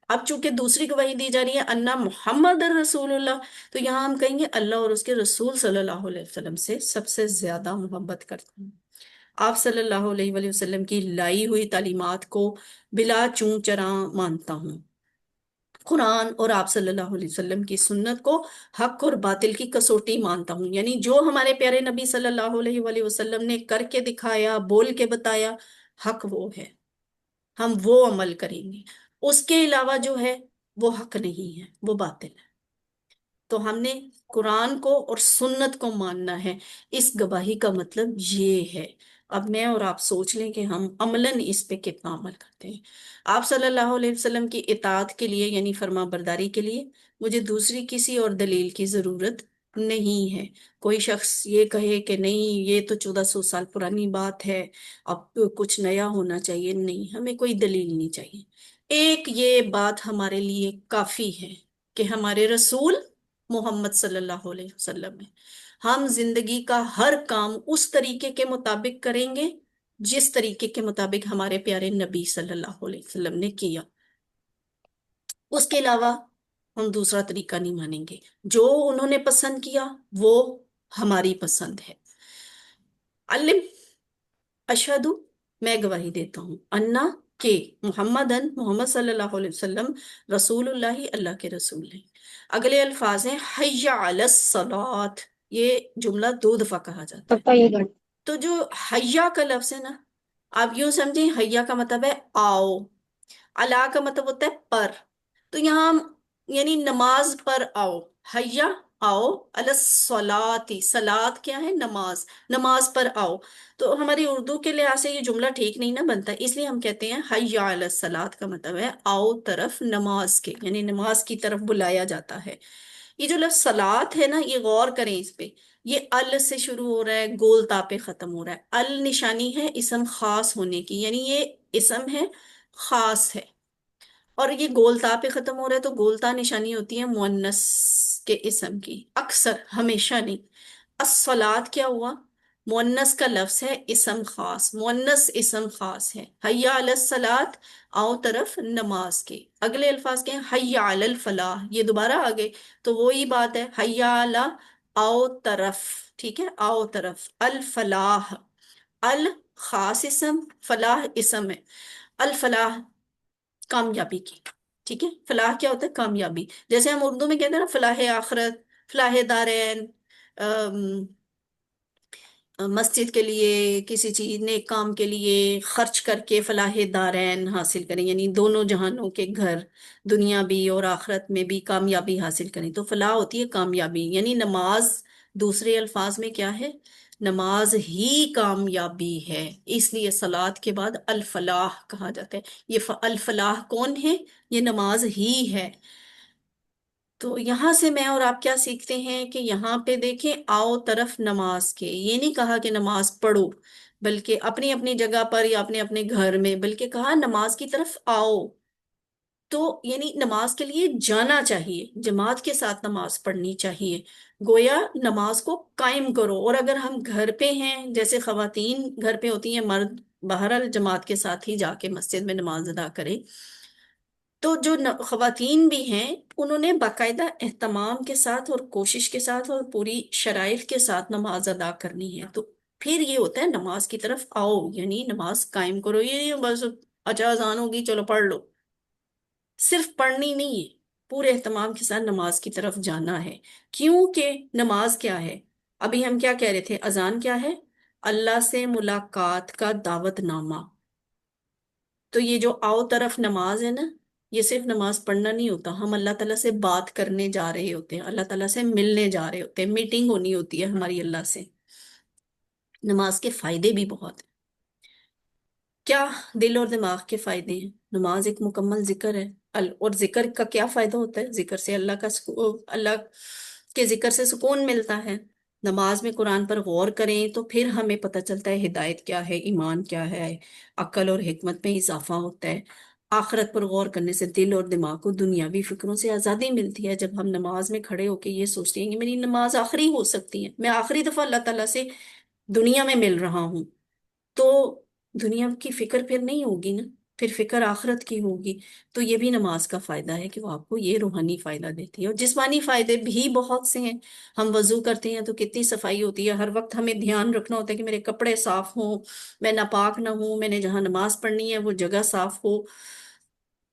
अब चूंकि दूसरी गवाही दी जा रही है अन्ना मोहम्मद रसूलुल्लाह, तो यहाँ हम कहेंगे अल्लाह और उसके रसूल सल्लल्लाहु अलैहि वसल्लम से सबसे ज्यादा मोहब्बत करते हैं। आप सल्लल्लाहु अलैहि वसल्लम की लाई हुई तालीमात को बिला चूं चरा मानता हूँ। कुरान और आप सल्लल्लाहु अलैहि वसल्लम की सुन्नत को हक और बातिल की कसौटी मानता हूँ। यानी जो हमारे प्यारे नबी सल्लल्लाहु अलैहि वसल्लम ने करके दिखाया, बोल के बताया, हक वो है, हम वो अमल करेंगे। उसके अलावा जो है वो हक नहीं है, वो बातिल है। तो हमने कुरान को और सुन्नत को मानना है। इस गवाही का मतलब ये है। अब मैं और आप सोच लें कि हम अमलन इस पे कितना अमल करते हैं। आप सल्लल्लाहु अलैहि वसल्लम की इताअत के लिए यानी फर्मा बरदारी के लिए मुझे दूसरी किसी और दलील की जरूरत नहीं है। कोई शख्स ये कहे कि नहीं ये तो 1400 साल पुरानी बात है, अब कुछ नया होना चाहिए, नहीं, हमें कोई दलील नहीं चाहिए। एक ये बात हमारे लिए काफी है कि हमारे रसूल मोहम्मद सल्लल्लाहु अलैहि वसल्लम है। हम जिंदगी का हर काम उस तरीके के मुताबिक करेंगे जिस तरीके के मुताबिक हमारे प्यारे नबी सल्लल्लाहु अलैहि वसल्लम ने किया। उसके अलावा हम दूसरा तरीका नहीं मानेंगे। जो उन्होंने पसंद किया वो हमारी पसंद है। अलिम अशहदु, मैं गवाही देता हूँ, अन्ना के मुहम्मदन मोहम्मद सल्लल्लाहु अलैहि वसल्लम रसूलुल्लाही अल्लाह के रसूल हैं। अगले अल्फाज हैं हय्या अलस सलात। ये जुमला दो दफा कहा जाता है। पप्पा ये कर। तो जो हय्या का लफ्ज है ना, आप यूं समझें, हय्या का मतलब है आओ, अला का मतलब होता है पर। तो यहाँ हम यानी नमाज पर आओ, हय्या आओ, अलस सलाती, सलात क्या है? नमाज, नमाज पर आओ। तो हमारी उर्दू के लिहाज से ये जुमला ठीक नहीं ना बनता, इसलिए हम कहते हैं हय्या अलस सलात का मतलब है आओ तरफ नमाज के, यानी नमाज की तरफ बुलाया जाता है। ये जो लफ्ज सलात है ना, ये गौर करें इस पे। ये अल से शुरू हो रहा है, गोल ता पे खत्म हो रहा है। अल निशानी है इसम खास होने की, यानी ये इसम है, खास है। और ये गोलता पे खत्म हो रहा है, तो गोलता निशानी होती है मुअन्नस के इसम की, अक्सर, हमेशा नहीं। अस्सलात क्या हुआ? मुअन्नस का लफ्ज है, इसम खास, मुअन्नस इसम खास है। हय्या अलस सलात, आओ तरफ नमाज के। अगले अल्फाज के हैं हय्या अलल फलाह, ये दोबारा आ गए, तो वही बात है, हय्या अला, आओ तरफ, ठीक है, आओ तरफ। अल फलाह, अल खास इसम, फलाह इसम है। अल फलाह कामयाबी की, ठीक है। फलाह क्या होता है? कामयाबी। जैसे हम उर्दू में कहते हैं ना, फलाह आखरत, फलाह दारैन, मस्जिद के लिए, किसी चीज नेक काम के लिए खर्च करके फलाह दारैन हासिल करें, यानी दोनों जहानों के घर, दुनिया भी और आखिरत में भी कामयाबी हासिल करें, तो फलाह होती है कामयाबी। यानी नमाज दूसरे अल्फाज में क्या है? नमाज ही कामयाबी है। इसलिए सलात के बाद अल फलाह कहा जाता है। ये अल फलाह कौन है? ये नमाज ही है। तो यहां से मैं और आप क्या सीखते हैं कि यहाँ पे देखें, आओ तरफ नमाज के, ये नहीं कहा कि नमाज पढ़ो, बल्कि अपनी अपनी जगह पर या अपने अपने घर में, बल्कि कहा नमाज की तरफ आओ। तो यानी नमाज के लिए जाना चाहिए, जमात के साथ नमाज पढ़नी चाहिए। गोया नमाज को कायम करो। और अगर हम घर पे हैं, जैसे खवातीन घर पे होती हैं, मर्द बहरहाल जमात के साथ ही जाके मस्जिद में नमाज अदा करें। तो जो खवातीन भी हैं, उन्होंने बाकायदा एहतमाम के साथ और कोशिश के साथ और पूरी शराइत के साथ नमाज अदा करनी है। तो फिर ये होता है नमाज की तरफ आओ, यानी नमाज कायम करो। ये बस अच्छा अजान होगी चलो पढ़ लो, सिर्फ पढ़नी नहीं है, पूरे एहतमाम के साथ नमाज की तरफ जाना है। क्योंकि नमाज क्या है? अभी हम क्या कह रहे थे, अजान क्या है? अल्लाह से मुलाकात का दावतनामा। تو یہ جو آؤ طرف نماز ہے نا، یہ صرف نماز پڑھنا نہیں ہوتا، ہم اللہ تعالیٰ سے بات کرنے جا رہے ہوتے ہیں، اللہ تعالیٰ سے ملنے جا رہے ہوتے ہیں، میٹنگ ہونی ہوتی ہے ہماری اللہ سے۔ نماز کے فائدے بھی بہت ہیں۔ کیا دل اور دماغ کے فائدے ہیں؟ نماز ایک مکمل ذکر ہے۔ اور ذکر کا کیا فائدہ ہوتا ہے؟ ذکر سے اللہ کا اللہ کے ذکر سے سکون ملتا ہے۔ نماز میں قرآن پر غور کریں تو پھر ہمیں پتہ چلتا ہے ہدایت کیا ہے، ایمان کیا ہے، عقل اور حکمت میں اضافہ ہوتا ہے۔ آخرت پر غور کرنے سے دل اور دماغ کو دنیاوی فکروں سے آزادی ملتی ہے۔ جب ہم نماز میں کھڑے ہو کے یہ سوچتے ہیں کہ میری نماز آخری ہو سکتی ہے، میں آخری دفعہ اللہ تعالیٰ سے دنیا میں مل رہا ہوں، تو دنیا کی فکر پھر نہیں ہوگی نا، پھر فکر آخرت کی ہوگی۔ تو یہ بھی نماز کا فائدہ ہے کہ وہ آپ کو یہ روحانی فائدہ دیتی ہے، اور جسمانی فائدے بھی بہت سے ہیں۔ ہم وضو کرتے ہیں تو کتنی صفائی ہوتی ہے، ہر وقت ہمیں دھیان رکھنا ہوتا ہے کہ میرے کپڑے صاف ہوں، میں ناپاک نہ ہوں، میں نے جہاں نماز پڑھنی ہے وہ جگہ صاف ہو۔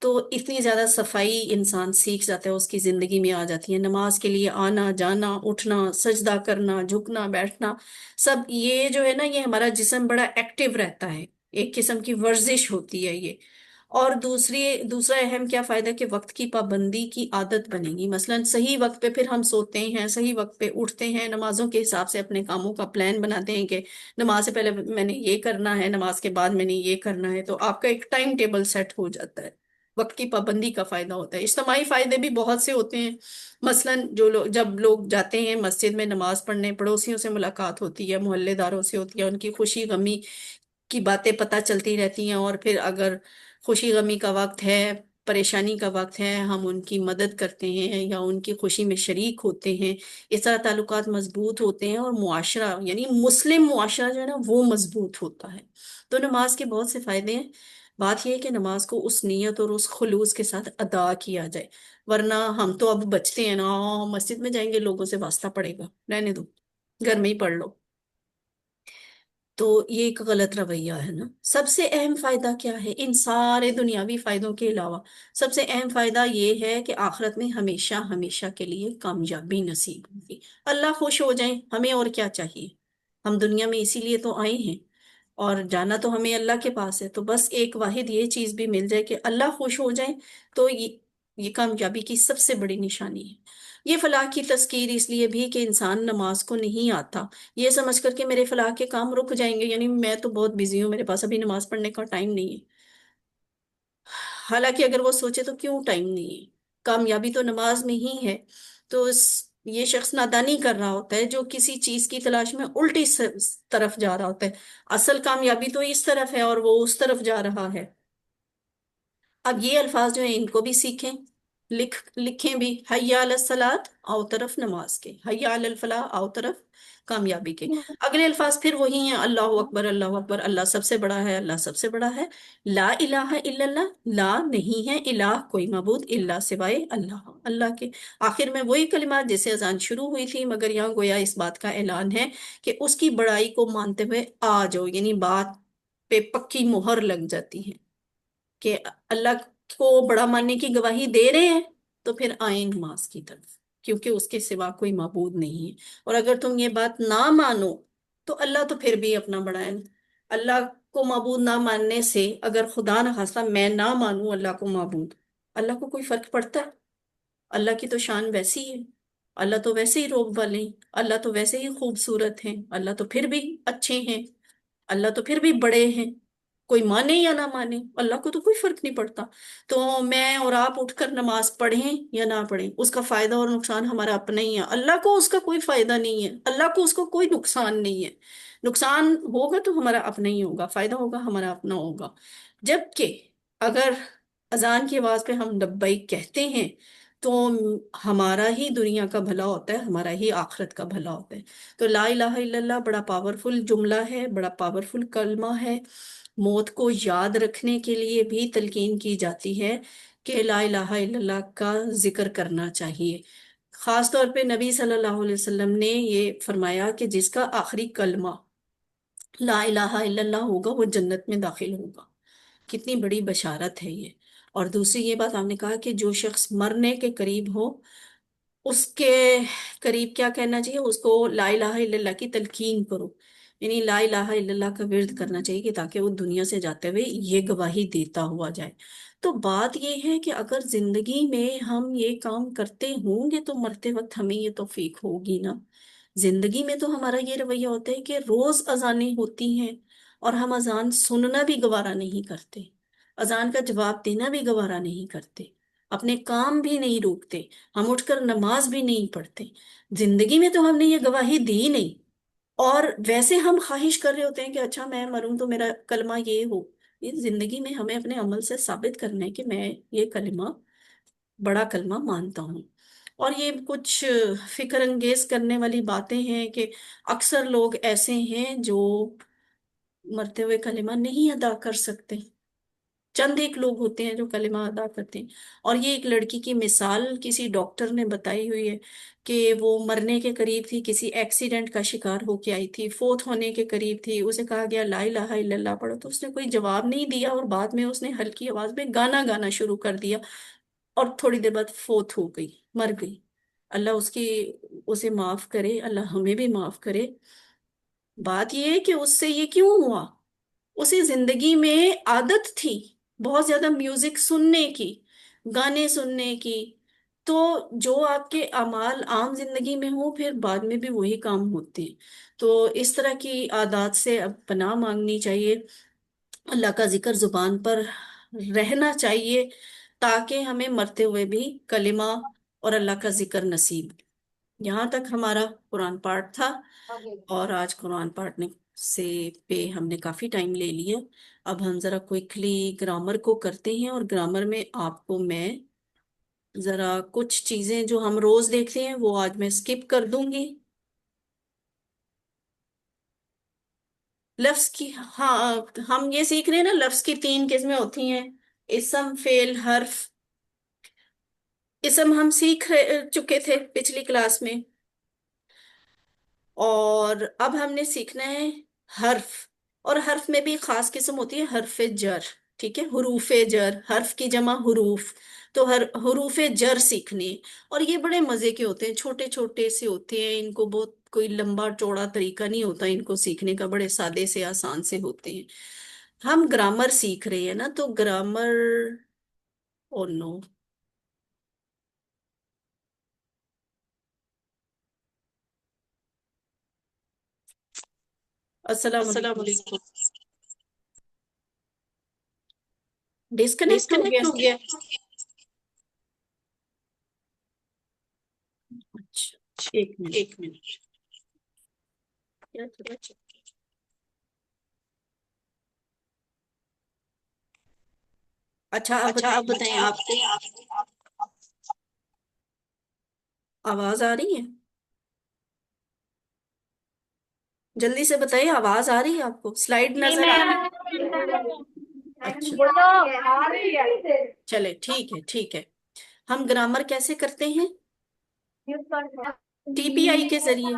تو اتنی زیادہ صفائی انسان سیکھ جاتا ہے، اس کی زندگی میں آ جاتی ہے۔ نماز کے لیے آنا جانا، اٹھنا، سجدہ کرنا، جھکنا، بیٹھنا، سب یہ جو ہے نا، یہ ہمارا جسم بڑا ایکٹیو رہتا ہے، ایک قسم کی ورزش ہوتی ہے یہ۔ اور دوسرا اہم کیا فائدہ کہ وقت کی پابندی کی عادت بنے گی، مثلا صحیح وقت پہ پھر ہم سوتے ہیں، صحیح وقت پہ اٹھتے ہیں، نمازوں کے حساب سے اپنے کاموں کا پلان بناتے ہیں کہ نماز سے پہلے میں نے یہ کرنا ہے، نماز کے بعد میں نے یہ کرنا ہے، تو آپ کا ایک ٹائم ٹیبل سیٹ ہو جاتا ہے۔ وقت کی پابندی کا فائدہ ہوتا ہے۔ اجتماعی فائدے بھی بہت سے ہوتے ہیں، مثلا جب لوگ جاتے ہیں مسجد میں نماز پڑھنے، پڑوسیوں سے ملاقات ہوتی ہے، محلے داروں سے ہوتی ہے، ان کی خوشی غمی کی باتیں پتہ چلتی رہتی ہیں، اور پھر اگر خوشی غمی کا وقت ہے، پریشانی کا وقت ہے، ہم ان کی مدد کرتے ہیں یا ان کی خوشی میں شریک ہوتے ہیں، اس طرح تعلقات مضبوط ہوتے ہیں، اور معاشرہ یعنی مسلم معاشرہ جو ہے نا وہ مضبوط ہوتا ہے۔ تو نماز کے بہت سے فائدے ہیں۔ بات یہ ہے کہ نماز کو اس نیت اور اس خلوص کے ساتھ ادا کیا جائے، ورنہ ہم تو اب بچتے ہیں نا، مسجد میں جائیں گے لوگوں سے واسطہ پڑے گا، رہنے دو، گھر میں ہی پڑھ لو۔ تو یہ ایک غلط رویہ ہے نا۔ سب سے اہم فائدہ کیا ہے ان سارے دنیاوی فائدوں کے علاوہ؟ سب سے اہم فائدہ یہ ہے کہ آخرت میں ہمیشہ ہمیشہ کے لیے کامیابی نصیب ہوگی۔ اللہ خوش ہو جائیں، ہمیں اور کیا چاہیے؟ ہم دنیا میں اسی لیے تو آئے ہیں، اور جانا تو ہمیں اللہ کے پاس ہے، تو بس ایک واحد یہ چیز بھی مل جائے کہ اللہ خوش ہو جائیں، تو یہ کامیابی کی سب سے بڑی نشانی ہے۔ یہ فلاح کی تذکیر اس لیے بھی کہ انسان نماز کو نہیں آتا، یہ سمجھ کر کہ میرے فلاح کے کام رک جائیں گے، یعنی میں تو بہت بزی ہوں، میرے پاس ابھی نماز پڑھنے کا ٹائم نہیں ہے۔ حالانکہ اگر وہ سوچے تو کیوں ٹائم نہیں ہے، کامیابی تو نماز میں ہی ہے۔ تو یہ شخص نادانی کر رہا ہوتا ہے جو کسی چیز کی تلاش میں الٹی طرف جا رہا ہوتا ہے۔ اصل کامیابی تو اس طرف ہے اور وہ اس طرف جا رہا ہے۔ اب یہ الفاظ جو ہیں ان کو بھی سیکھیں، لکھیں بھی، حی علی الصلاۃ، آؤ طرف نماز کے، حی علی الفلاح، آؤ طرف کامیابی کے۔ اگلے الفاظ پھر وہی ہیں، اللہ اکبر، اللہ اکبر، اللہ سب سے بڑا ہے، اللہ سب سے بڑا ہے، لا الہ الا اللہ، لا نہیں ہے الہ کوئی معبود الا سوائے اللہ، اللہ کے۔ آخر میں وہی کلمات جس سے اذان شروع ہوئی تھی، مگر یہاں گویا اس بات کا اعلان ہے کہ اس کی بڑائی کو مانتے ہوئے آ جاؤ، یعنی بات پہ پکی مہر لگ جاتی ہے کہ اللہ کو بڑا ماننے کی گواہی دے رہے ہیں، تو پھر آئیں نماز کی طرف، کیونکہ اس کے سوا کوئی معبود نہیں ہے۔ اور اگر تم یہ بات نہ مانو تو اللہ تو پھر بھی اپنا بڑا ہے۔ اللہ کو معبود نہ ماننے سے، اگر خدا نہ خواستہ میں نہ مانوں اللہ کو معبود، اللہ کو کوئی فرق پڑتا ہے؟ اللہ کی تو شان ویسی ہے، اللہ تو ویسے ہی روب والے ہیں، اللہ تو ویسے ہی خوبصورت ہیں، اللہ تو پھر بھی اچھے ہیں، اللہ تو پھر بھی بڑے ہیں۔ کوئی مانے یا نہ مانے، اللہ کو تو کوئی فرق نہیں پڑتا۔ تو میں اور آپ اٹھ کر نماز پڑھیں یا نہ پڑھیں، اس کا فائدہ اور نقصان ہمارا اپنا ہی ہے، اللہ کو اس کا کوئی فائدہ نہیں ہے، اللہ کو اس کو کوئی نقصان نہیں ہے۔ نقصان ہوگا تو ہمارا اپنا ہی ہوگا، فائدہ ہوگا ہمارا اپنا ہوگا۔ جبکہ اگر اذان کی آواز پہ ہم لبیک کہتے ہیں تو ہمارا ہی دنیا کا بھلا ہوتا ہے، ہمارا ہی آخرت کا بھلا ہوتا ہے۔ تو لا الہ الا اللہ بڑا پاورفل جملہ ہے، بڑا پاورفل کلمہ ہے۔ موت کو یاد رکھنے کے لیے بھی تلقین کی جاتی ہے کہ لا الہ الا اللہ کا ذکر کرنا چاہیے۔ خاص طور پہ نبی صلی اللہ علیہ وسلم نے یہ فرمایا کہ جس کا آخری کلمہ لا الہ الا اللہ ہوگا وہ جنت میں داخل ہوگا۔ کتنی بڑی بشارت ہے یہ۔ اور دوسری یہ بات ہم نے کہا کہ جو شخص مرنے کے قریب ہو، اس کے قریب کیا کہنا چاہیے؟ اس کو لا الہ الا اللہ کی تلقین کرو، यानी ला इलाहा इल्लल्लाह का विर्द करना चाहिए कि ताकि वो दुनिया से जाते हुए ये गवाही देता हुआ जाए। तो बात ये है कि अगर जिंदगी में हम ये काम करते होंगे तो मरते वक्त हमें ये तौफीक होगी ना। जिंदगी में तो हमारा ये रवैया होता है कि रोज अजानें होती हैं और हम अजान सुनना भी गवारा नहीं करते, अजान का जवाब देना भी गवारा नहीं करते, अपने काम भी नहीं रोकते, हम उठकर नमाज भी नहीं पढ़ते। जिंदगी में तो हमने ये गवाही दी नहीं, और वैसे हम ख्वाहिश कर रहे होते हैं कि अच्छा मैं मरूं तो मेरा कलमा ये हो। ये जिंदगी में हमें अपने अमल से साबित करना है कि मैं ये कलमा, बड़ा कलमा मानता हूँ। और ये कुछ फिक्र अंगेज करने वाली बातें हैं कि अक्सर लोग ऐसे हैं जो मरते हुए कलिमा नहीं अदा कर सकते। चंद एक लोग होते हैं जो कलिमा अदा करते हैं। और ये एक लड़की की मिसाल किसी डॉक्टर ने बताई हुई है कि वो मरने के करीब थी, किसी एक्सीडेंट का शिकार होके आई थी, फोत होने के करीब थी, उसे कहा गया ला इलाहा इल्लल्लाह पढ़ो, तो उसने कोई जवाब नहीं दिया और बाद में उसने हल्की आवाज में गाना गाना शुरू कर दिया और थोड़ी देर बाद फोत हो गई, मर गई। अल्लाह उसकी, उसे माफ करे, अल्लाह हमें भी माफ करे। बात यह है कि उससे ये क्यों हुआ, उसे जिंदगी में आदत थी बहुत ज्यादा म्यूजिक सुनने की, गाने सुनने की। तो जो आपके अमाल आम जिंदगी में हो फिर बाद में भी वही काम होते हैं। तो इस तरह की आदत से अब पनाह मांगनी चाहिए, अल्लाह का जिक्र जुबान पर रहना चाहिए ताकि हमें मरते हुए भी कलिमा और अल्लाह का जिक्र नसीब। यहाँ तक हमारा कुरान पाठ था। और आज कुरान पढ़ने से पे हमने काफी टाइम ले लिया। अब हम जरा क्विकली ग्रामर को करते हैं, और ग्रामर में आपको मैं जरा कुछ चीजें जो हम रोज देखते हैं वो आज मैं स्किप कर दूंगी। लफ्ज की, हाँ हम ये सीख रहे हैं ना, लफ्ज की तीन किस्में होती हैं, इसम फेल हर्फ। इसम हम चुके थे पिछली क्लास में, और अब हमने सीखना है हर्फ। और हर्फ में भी खास किस्म होती है हर्फ जर। ठीक है, हुरूफे जर, हर्फ की जमा हुरूफ। तो हर हुरूफे जर सीखने, और ये बड़े मजे के होते हैं, छोटे छोटे से होते हैं, इनको बहुत कोई लंबा चौड़ा तरीका नहीं होता इनको सीखने का, बड़े सादे से आसान से होते हैं। हम ग्रामर सीख रहे हैं ना, तो ग्रामर, ओ नो, अस्सलाम अस्सलाम वालेकुम। वालेकुम। डिस्कनेक्ट हो गया। डिस्कनेक्ट हो गया। अच्छा, एक मिनट। एक मिनट। क्या चला? अच्छा आप अच्छा आप बताइए, बताएं, आपको आपको आवाज आ रही है? जल्दी से बताइए, आवाज आ रही है आपको? स्लाइड जी नजर आ रही? मैम। अच्छा, बोलो आ रही है। चले ठीक है ठीक है। हम ग्रामर कैसे करते हैं? टीपीआई के जरिए।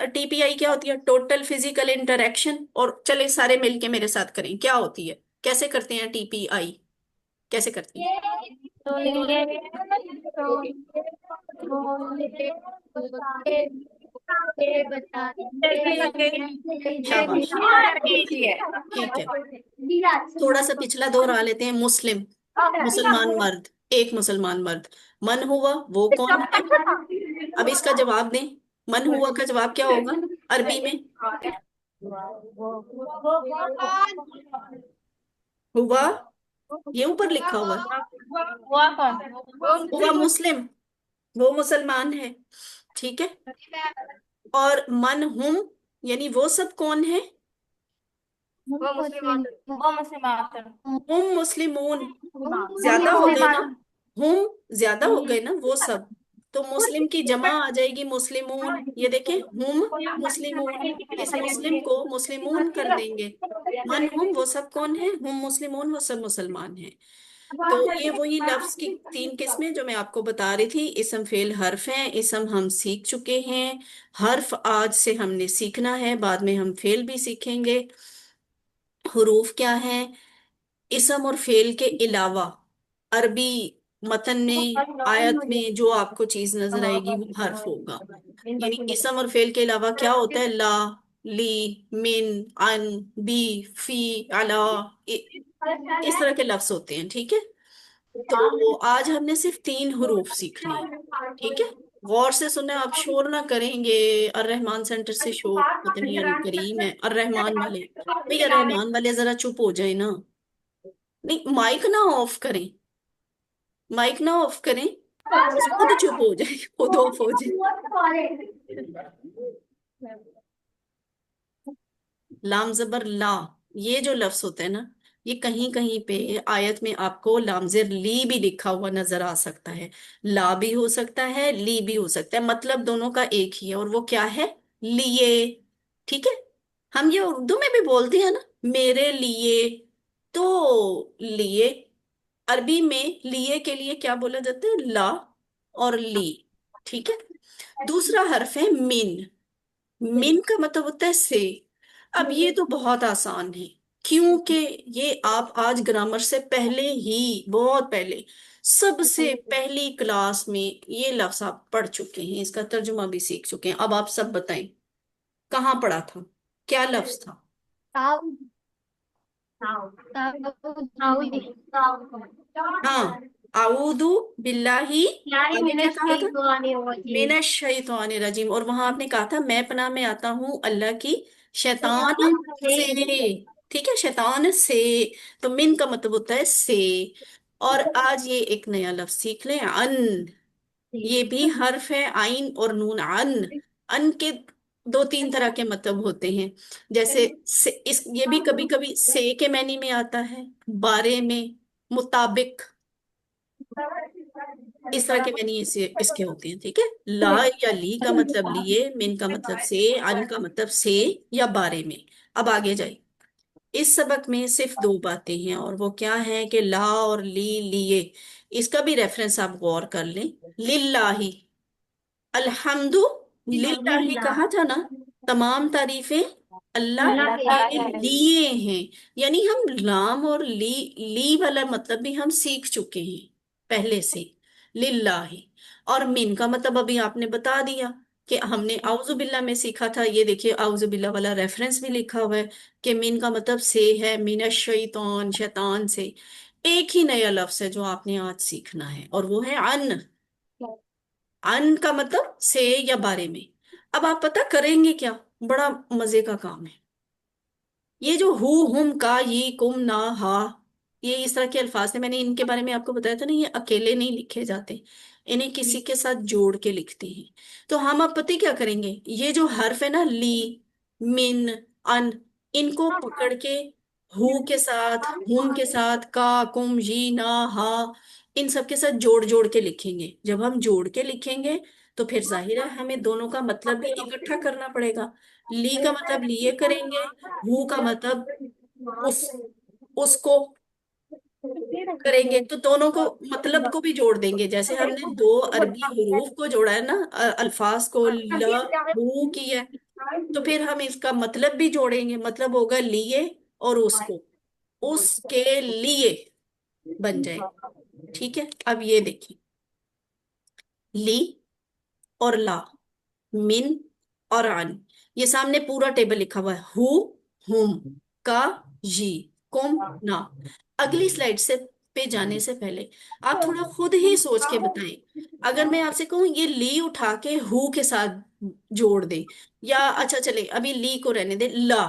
टीपीआई क्या होती है? Total physical interaction. और चले सारे मिलके मेरे साथ करें, क्या होती है, कैसे करते हैं टीपीआई, कैसे करते हैं? तो ये बता शाबाश, ठीक है। थोड़ा सा पिछला दोहरा लेते हैं। मुस्लिम, मुसलमान मर्द, एक मुसलमान मर्द। मन हुआ वो कौन है? अब इसका जवाब दें। मन हुआ का जवाब क्या होगा अरबी में? हुआ, ये ऊपर लिखा हुआ है। हुआ कौन? हुआ मुस्लिम, वो मुसलमान है। ठीक है। और मन हुम, यानी वो सब कौन है? वो मुस्लिम। हुम मुस्लिमून, वो ज्यादा हो गए ना, मुस्लिमान। हुम ज्यादा हो गए ना, वो सब। तो मुस्लिम की जमा आ जाएगी मुस्लिमून। ये देखें, हुम मुस्लिमून, इस मुस्लिम को मुस्लिमून कर देंगे। मन हुम, वो सब कौन है? हुम मुस्लिमून, वो सब मुसलमान हैं। तो ये वही लफ्ज की तीन किस्में जो मैं आपको बता रही थी। इसम फेल हर्फ हैं, इसम हम सीख चुके हैं, हर्फ आज से हमने सीखना है, बाद में हम फेल भी सीखेंगे। हुरूफ क्या है? इसम और फेल के अलावा अरबी मतन में, आयत में जो आपको चीज नजर आएगी वो हर्फ होगा। यानी इसम और फेल के अलावा क्या होता है? ला, ली, मिन, अन, बी, फी, अला, इस तरह के लफ्ज होते हैं, ठीक है। तो आज हमने सिर्फ 3 हरूफ सीखने हैं, ठीक है। गौर से सुनना, आप शोर ना करेंगे। अर्रहमान सेंटर से शोर, पता नहीं अल करीम है अर्रहमान वाले। भैया रहमान वाले जरा चुप हो जाए ना। नहीं, माइक ना ऑफ करें, माइक ना ऑफ करें, बस खुद चुप हो जाए, खुद ऑफ हो जाए। लाम जबर ला, ये जो लफ्ज होता है ना, ये कहीं कहीं पे आयत में आपको लामजेर ली भी लिखा हुआ नजर आ सकता है। ला भी हो सकता है, ली भी हो सकता है, मतलब दोनों का एक ही है, और वो क्या है? लिए, ठीक है। हम ये उर्दू में भी बोलते हैं ना, मेरे लिए। तो लिए, अरबी में लिए के लिए क्या बोला जाता है? ला और ली, ठीक है। दूसरा हर्फ है मिन। मिन का मतलब होता है से। अब ये तो बहुत आसान है, क्योंकि ये आप आज ग्रामर से पहले ही, बहुत पहले, सबसे पहली क्लास में ये लफ्ज आप पढ़ चुके हैं, इसका तर्जुमा भी सीख चुके हैं। अब आप सब बताएं, कहाँ पढ़ा था, क्या लफ्ज था? हाँ, आऊदु बिल्लाही, आगे क्या कहा था? मिनश शैतानिर रजीम, और वहां आपने कहा था मैं पनाह में आता हूँ अल्लाह की शैतान से, ठीक है, शैतान से। तो मिन का मतलब होता है से। और आज ये एक नया लफ्ज सीख लें, अन। ये भी हर्फ है, आइन और नून, अन। अन के 2-3 तरह के मतलब होते हैं। जैसे से, इस ये भी कभी कभी से के मैनी में आता है, बारे में, मुताबिक, इस तरह के मैंने इसे इसके होते हैं, ठीक है। ला या ली का मतलब लिए, मिन का मतलब से, अन का मतलब से या बारे में। अब आगे जाए, इस सबक में सिर्फ 2 बातें हैं, और वो क्या है कि ला और ली, लिए। इसका भी रेफरेंस आप गौर कर लें। लिल्लाही, अल्हम्दु लिल्लाही कहा था ना, तमाम तारीफें अल्लाह अल्लाह के के लिए। लिए हैं। यानी हम लाम और ली वाला मतलब भी हम सीख चुके हैं पहले से, लिल्लाही। और मिन का मतलब अभी आपने बता दिया कि हमने आउज़ु बिल्ला में सीखा था। ये देखिए, आउज़ु बिल्ला वाला रेफरेंस भी लिखा हुआ है कि मिन का मतलब से है, मिनश शैतान, शैतान से। एक ही नया लफ्ज है जो आपने आज सीखना है, और वो है अन। अन का मतलब से या बारे में। अब आप पता करेंगे क्या, बड़ा मजे का काम है। ये जो हु, हुम, का, ये, कुम, ना, हा, ये इस तरह के अल्फाज थे, मैंने इनके बारे में आपको बताया था ना, ये अकेले नहीं लिखे जाते, इन्हें किसी के साथ जोड़ के लिखते हैं। तो हम अब पता है क्या करेंगे, ये जो हर्फ है ना, ली, मिन, अन, इनको पकड़ के हु के साथ, हुम के साथ, का, कुम, जी, ना, हा, इन सब के साथ जोड़ जोड़ के लिखेंगे। जब हम जोड़ के लिखेंगे तो फिर जाहिर है हमें दोनों का मतलब भी इकट्ठा करना पड़ेगा। ली का मतलब लिए करेंगे, हु का मतलब उस, उसको करेंगे, तो दोनों को, मतलब को भी जोड़ देंगे। जैसे हमने 2 अरबी हरूफ को जोड़ा है ना, अल्फाज को ल, हु किया है, तो फिर हम इसका मतलब भी जोड़ेंगे, मतलब होगा लिए और उसको, उसके लिए बन जाए, ठीक है। अब ये देखिए, ली और ला, मिन और अन, ये सामने पूरा टेबल लिखा हुआ है। हु, हुम, का, जी, कुम, ना। अगली स्लाइड से पे जाने से पहले आप थोड़ा खुद ही सोच के बताएं, अगर मैं आपसे कहूं ये ली उठा के हु के साथ जोड़ दे, या अच्छा चले अभी ली को रहने दे, ला,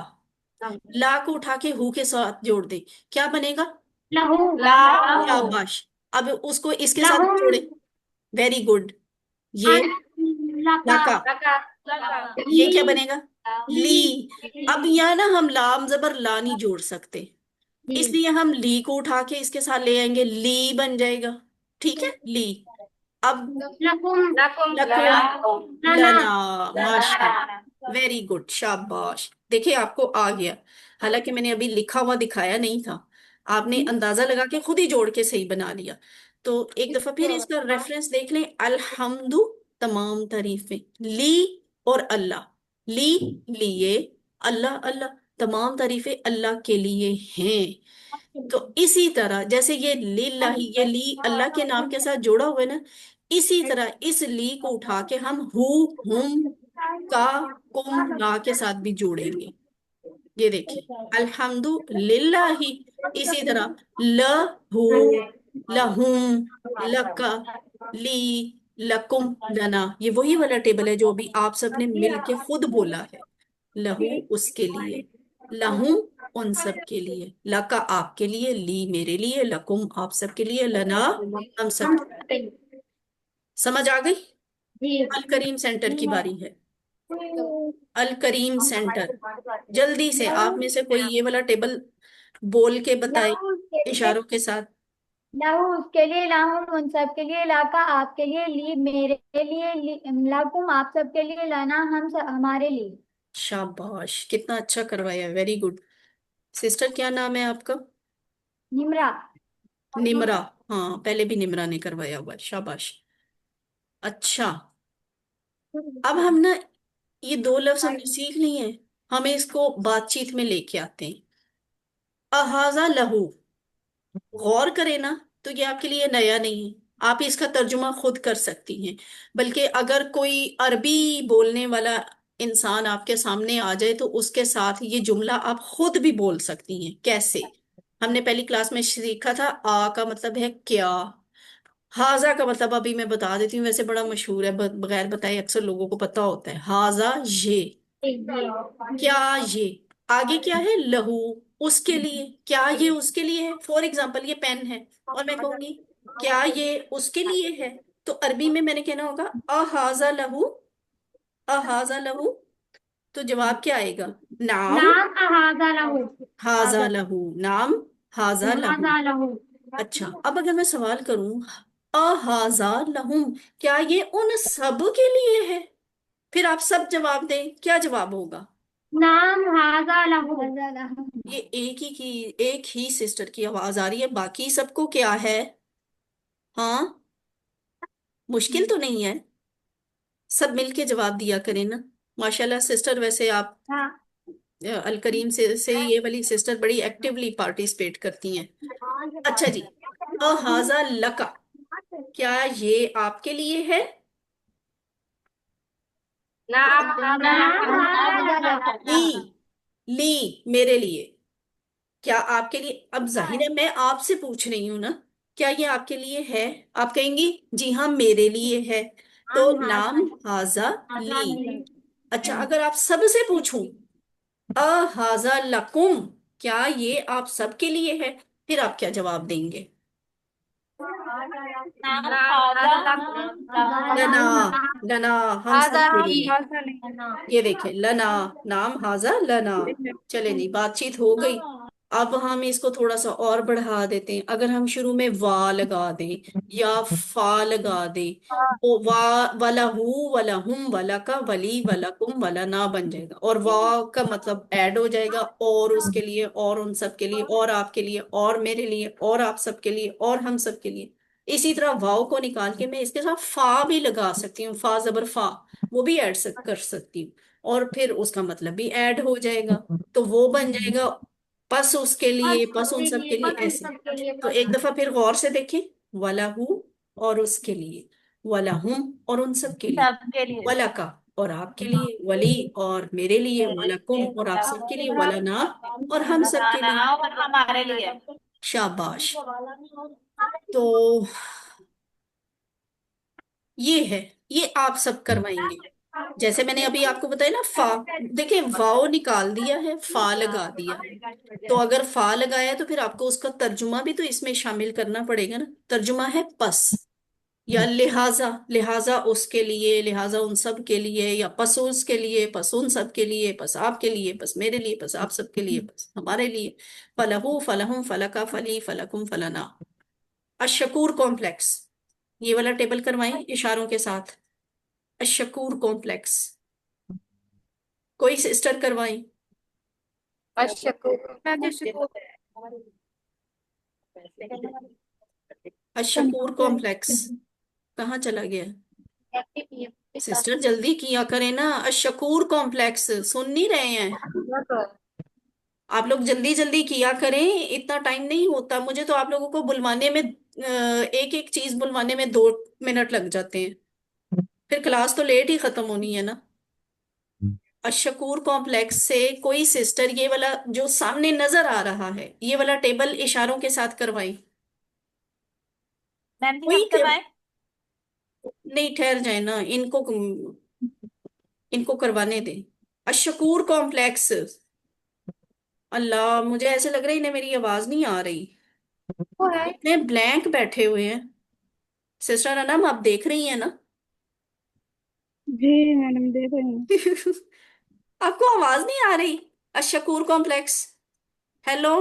ला को उठा के हु के साथ जोड़ दे, क्या बनेगा? लहू लहू शाबाश। अब उसको इसके साथ लहू जोड़े, वेरी गुड, ये अन लका लका, लका ये ली क्या बनेगा? ली। ली अब यहाँ ना हम लाम जबर ला नहीं जोड़ सकते, ली इसलिए हम ली को उठा के इसके साथ ले आएंगे, ली बन जाएगा, ठीक है, ली। अब लकुम लकुम लकुम, लना लना, माशा, वेरी गुड, शाबाश। देखिए आपको आ गया, हालांकि मैंने अभी लिखा हुआ दिखाया नहीं था, आपने अंदाजा लगा के खुद ही जोड़ के सही बना लिया। तो एक दफा फिर इसका रेफरेंस देख लें, अल्हम्दु, तमाम तारीफें, ली और अल्लाह, ली, लिए, अल्लाह, अल्लाह, तमाम तारीफें अल्लाह के लिए हैं। तो इसी तरह जैसे ये लिल्लाही, ये ली अल्लाह के नाम के साथ जोड़ा हुआ है ना, इसी तरह इस ली को उठा के हम हु, हुम, का कुम ला के साथ भी जोड़ेंगे। ये देखिए, अल्हम्दुलिल्लाही। इसी तरह लहू, लहुम, लका, ली, लकुम, लना, ये वही वाला टेबल है जो अभी आप सबने मिल के खुद बोला है। लहू उसके लिए, लहुम उन सब के लिए, लका आपके लिए, ली मेरे लिए, लकुम आप सब के लिए, लना हम सब। समझ आ गई? जी। अल करीम सेंटर की बारी है। अल करीम सेंटर, जल्दी से आप में से कोई ये वाला टेबल बोल के बताए, लहू उसके लिए, इशारों के साथ। लहू उसके लिए, लाहुम उन सब के लिए, लाका आपके लिए, ली मेरे लिए, लाकुम आप सब के लिए, लाना हमारे लिए। शाबाश, कितना अच्छा करवाया, वेरी गुड। सिस्टर क्या नाम है आपका? निमरा। निमरा। हाँ, पहले भी निमरा ने करवाया हुआ है, शाबाश। अच्छा, अब हम ना ये दो लफ्ज हमने सीख लिए हैं, हमें इसको बातचीत में लेके आते हैं। अहाजा लहू, गौर करें ना, तो ये आपके लिए नया नहीं है, आप इसका तर्जुमा खुद कर सकती हैं। बल्कि अगर कोई अरबी बोलने वाला इंसान आपके सामने आ जाए तो उसके साथ ये जुमला आप खुद भी बोल सकती हैं। कैसे? हमने पहली क्लास में सीखा था, आ का मतलब है क्या, हाजा का मतलब अभी मैं बता देती हूँ, वैसे बड़ा मशहूर है, बगैर बताए अक्सर लोगों को पता होता है, हाजा ये, क्या ये। आगे क्या है? लहू, उसके लिए, क्या ये उसके लिए है। फॉर एग्जाम्पल ये पेन है, और मैं कहूंगी क्या ये उसके लिए है, तो अरबी में मैंने कहना होगा अहाजा लहू, अहाजा लहू। तो जवाब क्या आएगा? नाम नाम अहाजा लहू। हाजा लहू, नाम हाजा लहू। हाजा लहू। अच्छा, अब अगर मैं सवाल करूं, अहाजा लहुम, क्या ये उन सब के लिए है? फिर आप सब जवाब दें, क्या जवाब होगा? नाम हाजा लहू। ये एक ही सिस्टर की आवाज आ रही है, बाकी सबको क्या है? हाँ, मुश्किल तो नहीं है, सब मिलके जवाब दिया करें ना। माशाल्लाह सिस्टर, वैसे आप हाँ। अल करीम से ये वाली सिस्टर बड़ी एक्टिवली पार्टिसिपेट करती हैं। अच्छा जी, अहाजा लका, क्या ये आपके लिए है? नाम हाजा ली, लहू। ली मेरे लिए, क्या आपके लिए? अब जाहिर है मैं आपसे पूछ रही हूं ना, क्या ये आपके लिए है? आप कहेंगी जी हाँ मेरे लिए है, तो नाम नाम हाजा हाजा ली। लहू। अच्छा, अगर आप सबसे पूछूं, अ हाजा लकुम, क्या ये आप सबके लिए है, फिर आप क्या जवाब देंगे? नाम हाजा लना, लहू। लना हम हाजा सबके हम लिए। हाजा लहू। ये देखें, लना, नाम हाजा लना। चले जी, बातचीत हो गई। अब हम इसको थोड़ा सा और बढ़ा देते हैं, अगर हम शुरू में वा लगा दें या फा लगा दें, तो वा, वाला हु, वाला हुम, वाला का, वली, वाला कुम, वाला ना बन जाएगा, और वा का मतलब ऐड हो जाएगा, और उसके लिए, और उन सब के लिए, और आपके लिए, और मेरे लिए, और आप सबके लिए, और हम सब के लिए। इसी तरह वाव को निकाल के मैं इसके साथ फा भी लगा सकती हूँ, फा जबर फा, वो भी कर सकती हूँ, और फिर उसका मतलब भी ऐड हो जाएगा, तो वो बन जाएगा पस उसके बस लिए, पस उन उसके सब लिए, के लिए, बस उन ऐसे। सब के लिए, तो बस। एक दफा फिर गौर से देखें, वला हूँ और उसके लिए, वला हूँ और उन सब के लिए, सबके लिए। वला का और आपके लिए, वली और मेरे लिए, मेरे वला लिए, कुम और आप सबके लिए, वला ना और हम सब के लिए। बनाना और हमारे लिए। शाबाश। तो ये है, ये आप सब करवाएंगे। जैसे मैंने अभी आपको बताया ना, फा, देखिए वाव निकाल दिया है, फा लगा दिया है, तो अगर फा लगाया तो फिर आपको उसका तर्जुमा भी तो इसमें शामिल करना पड़ेगा ना। तर्जुमा है पस, या लिहाजा, लिहाजा उसके लिए, लिहाजा उन सब के लिए, या पस उसके लिए, पस उन सब के लिए, पस आपके लिए, पस मेरे लिए, पस आप सबके लिए, पस हमारे लिए। फलहू, फलहुम, फलका, फली, फलकुम, फलना। अशकूर कॉम्प्लेक्स, ये वाला टेबल करवाएं इशारों के साथ। अशकूर कॉम्प्लेक्स, कोई सिस्टर करवाएं। अशकुर। मैं भी शुक्र। अशकूर कॉम्प्लेक्स कहाँ चला गया? सिस्टर जल्दी किया करें ना, अशकूर कॉम्प्लेक्स सुन नहीं रहे हैं? आप लोग जल्दी जल्दी किया करें, इतना टाइम नहीं होता, मुझे तो आप लोगों को बुलवाने में, एक एक चीज बुलवाने में 2 मिनट लग जाते हैं, फिर क्लास तो लेट ही खत्म होनी है ना। अशकूर कॉम्प्लेक्स से कोई सिस्टर ये वाला जो सामने नजर आ रहा है, ये वाला टेबल इशारों के साथ करवाई। मैम जी कोई हम करवाएं? नहीं, ठहर जाए ना, इनको इनको करवाने दें। अशकूर कॉम्प्लेक्स। अल्लाह, मुझे ऐसे लग रहा है इन्हें मेरी आवाज नहीं आ रही। वो है। इतने ब्लैंक बैठे हुए हैं। सिस्टर अनम, आप देख रही हैं ना? जी मैडम देख रही हूँ। आपको आवाज नहीं आ रही? अशकूर कॉम्प्लेक्स, हेलो।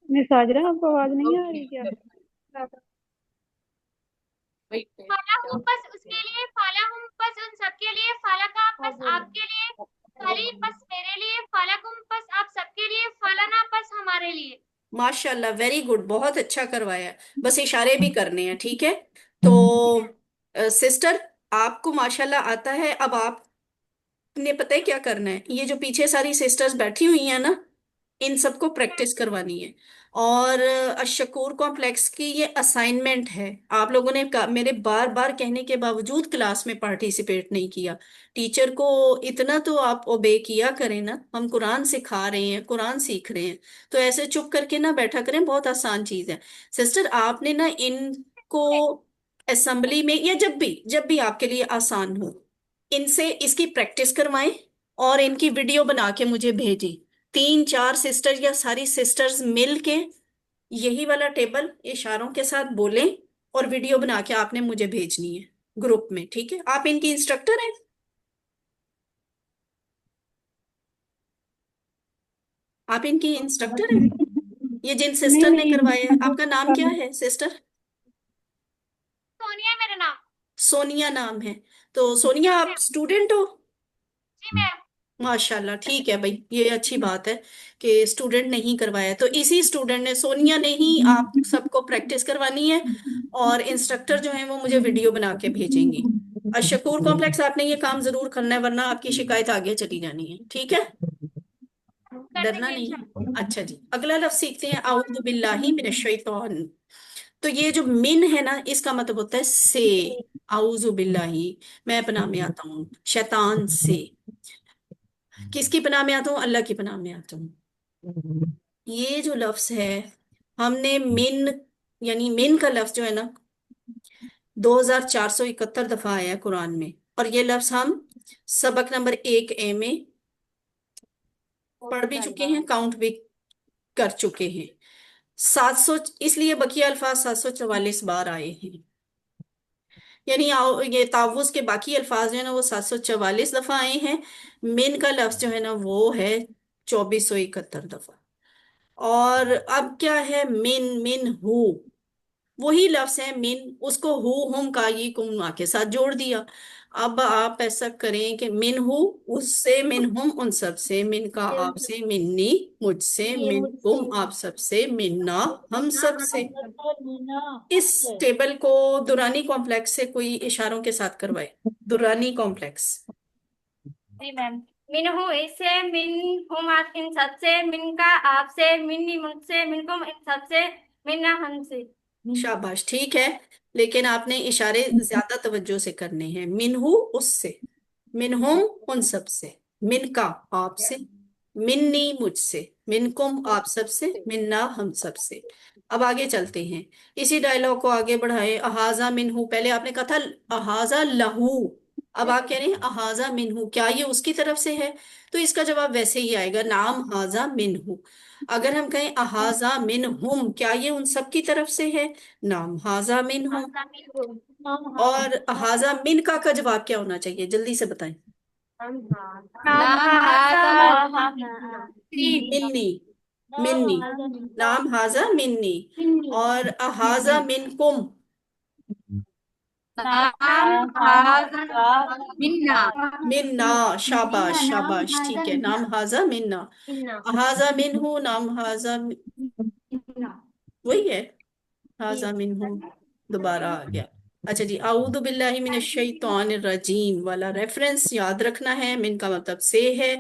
मिस साजरा आपको आवाज नहीं आ रही क्या? फाला हूँ बस उसके लिए, फाला हूँ बस उन सबके लिए, फाला का बस आपके लिए, फाली बस मेरे लिए, फाला कुम बस आप सबके लिए, फाला ना बस हमारे लिए। माशाल्लाह, वेरी गुड, बहुत अच्छा करवाया। बस इशारे भी करने हैं, ठीक है। तो सिस्टर, आपको माशाल्लाह आता है। अब आपने पता है क्या करना है, ये जो पीछे सारी सिस्टर्स बैठी हुई हैं ना, इन सबको प्रैक्टिस करवानी है। और अशकूर कॉम्प्लेक्स की ये असाइनमेंट है। आप लोगों ने मेरे बार बार कहने के बावजूद क्लास में पार्टिसिपेट नहीं किया। टीचर को इतना तो आप ओबे किया करें ना, हम कुरान सिखा रहे हैं, कुरान सीख रहे हैं। तो ऐसे चुप करके ना बैठा करें, बहुत आसान चीज है। सिस्टर, आपने ना इनको असेंबली में या जब भी आपके लिए आसान हो, इनसे इसकी प्रैक्टिस करवाएं और इनकी वीडियो बना के मुझे भेजें। 3 4 सिस्टर या सारी सिस्टर्स मिल के यही वाला टेबल इशारों के साथ बोलें और वीडियो बना के आपने मुझे भेजनी है ग्रुप में, ठीक है? आप इनकी इंस्ट्रक्टर हैं? आप इनकी इंस्ट्रक्टर हैं? ये जिन नहीं सिस्टर ने नहीं। करवाया है, आपका नाम क्या है सिस्टर? सोनिया मेरा नाम। सोनिया नाम है। तो सोनिया, जी आप मैम। स्टूडेंट हो? जी मैम। माशाल्लाह, ठीक है भाई, ये अच्छी बात है कि स्टूडेंट नहीं करवाया। तो इसी स्टूडेंट ने, सोनिया ने ही आप सबको प्रैक्टिस करवानी है। और इंस्ट्रक्टर जो है वो मुझे वीडियो बना के भेजेंगी। अशकूर कॉम्प्लेक्स, आपने ये काम जरूर करना है, वरना आपकी शिकायत आगे चली जानी है, ठीक है? कर डरना देंगे नहीं है। इंशाल्लाह। अच्छा जी, अगला लफ्ज सीखते हैं, आऊज़ु बिल्लाहि मिनश शैतान। तो ये जो मिन है ना, इसका मतलब होता है से। आऊज़ु बिल्लाहि, मैं पनाह में आता हूँ शैतान से। किसकी पनाह में आता हूँ? अल्लाह की पनाह में आता हूँ। ये जो लफ्ज है, हमने मिन, यानी मिन का लफ्ज जो है ना, 2471 दफा आया है कुरान में। और ये लफ्ज हम सबक नंबर 1A में पढ़ भी चुके हैं, काउंट भी कर चुके हैं। 700, इसलिए बकिया अल्फाज 744 बार आए हैं। यानी ये तावुज के बाकी अल्फाज जो है ना, वो 744 दफा आए हैं। मिन का लफ्ज जो है ना, वो है 2471 दफा। और अब क्या है, मिन मिन हु, वही लफ्ज है मिन, उसको हु हुम का ये कुम के साथ जोड़ दिया। अब आप ऐसा करें कि मिन हु उससे, मिन हुम उन सब से, मिन का आपसे, मिन्नी मुझसे, ये मिन मुझसे, कुम आप सब से, मिन्ना हम ना सब हम से। सबसे, मीना इस आपसे। टेबल को दुरानी कॉम्प्लेक्स से कोई इशारों के साथ करवाए। दुरानी कॉम्प्लेक्स। जी मैम। मिन हूँ इससे, मिन हूँ आप इन सबसे, मिन का आपसे, मिन्नी मुझसे, मिनकुम इन सबसे, मिन्ना हमसे। शाबाश, ठीक है। लेकिन आपने इशारे ज्यादा तवज्जो से करने हैं। मिनहू उससे, मिनहुम उन सब से, मिन का आपसे, मिन्नी मुझसे, मिनकुम आप सब से, मिन्ना हम सब से। अब आगे चलते हैं, इसी डायलॉग को आगे बढ़ाएं। अहाजा मिनहू, पहले आपने कहा था अहाजा लहू, अब आप कह रहे हैं अहाजा मिनहू, क्या ये उसकी तरफ से है? तो इसका जवाब वैसे ही आएगा, नाम हाजा मिनहू। अगर हम कहें अहाजा मिन हुम, क्या ये उन सब की तरफ से है? नाम हाजा मिन हुम। हाजा मिन हूँ, हम और हाजा मिन का जवाब क्या होना चाहिए, जल्दी से बताएं। नाम हाजा मिन्नी, मिन्नी, नाम हाजा मिन्नी। और अहाजा मिनकुम, नाम हाजा मिन्ना। मिन्ना। शाबाश मिन्ना नाम शाबाश, हाजा ठीक है, मिन्ना। नाम हाजा मिन्ना। मिन्ना। अहाजा मिनहू, नाम हाजा मिन्ना। वही है, जी। हाजा मिनहुम, दोबारा आ गया। अच्छा जी, आऊदु बिल्लाहि मिनश शैतानिर रजीम वाला रेफरेंस याद रखना है। मिन का मतलब से है।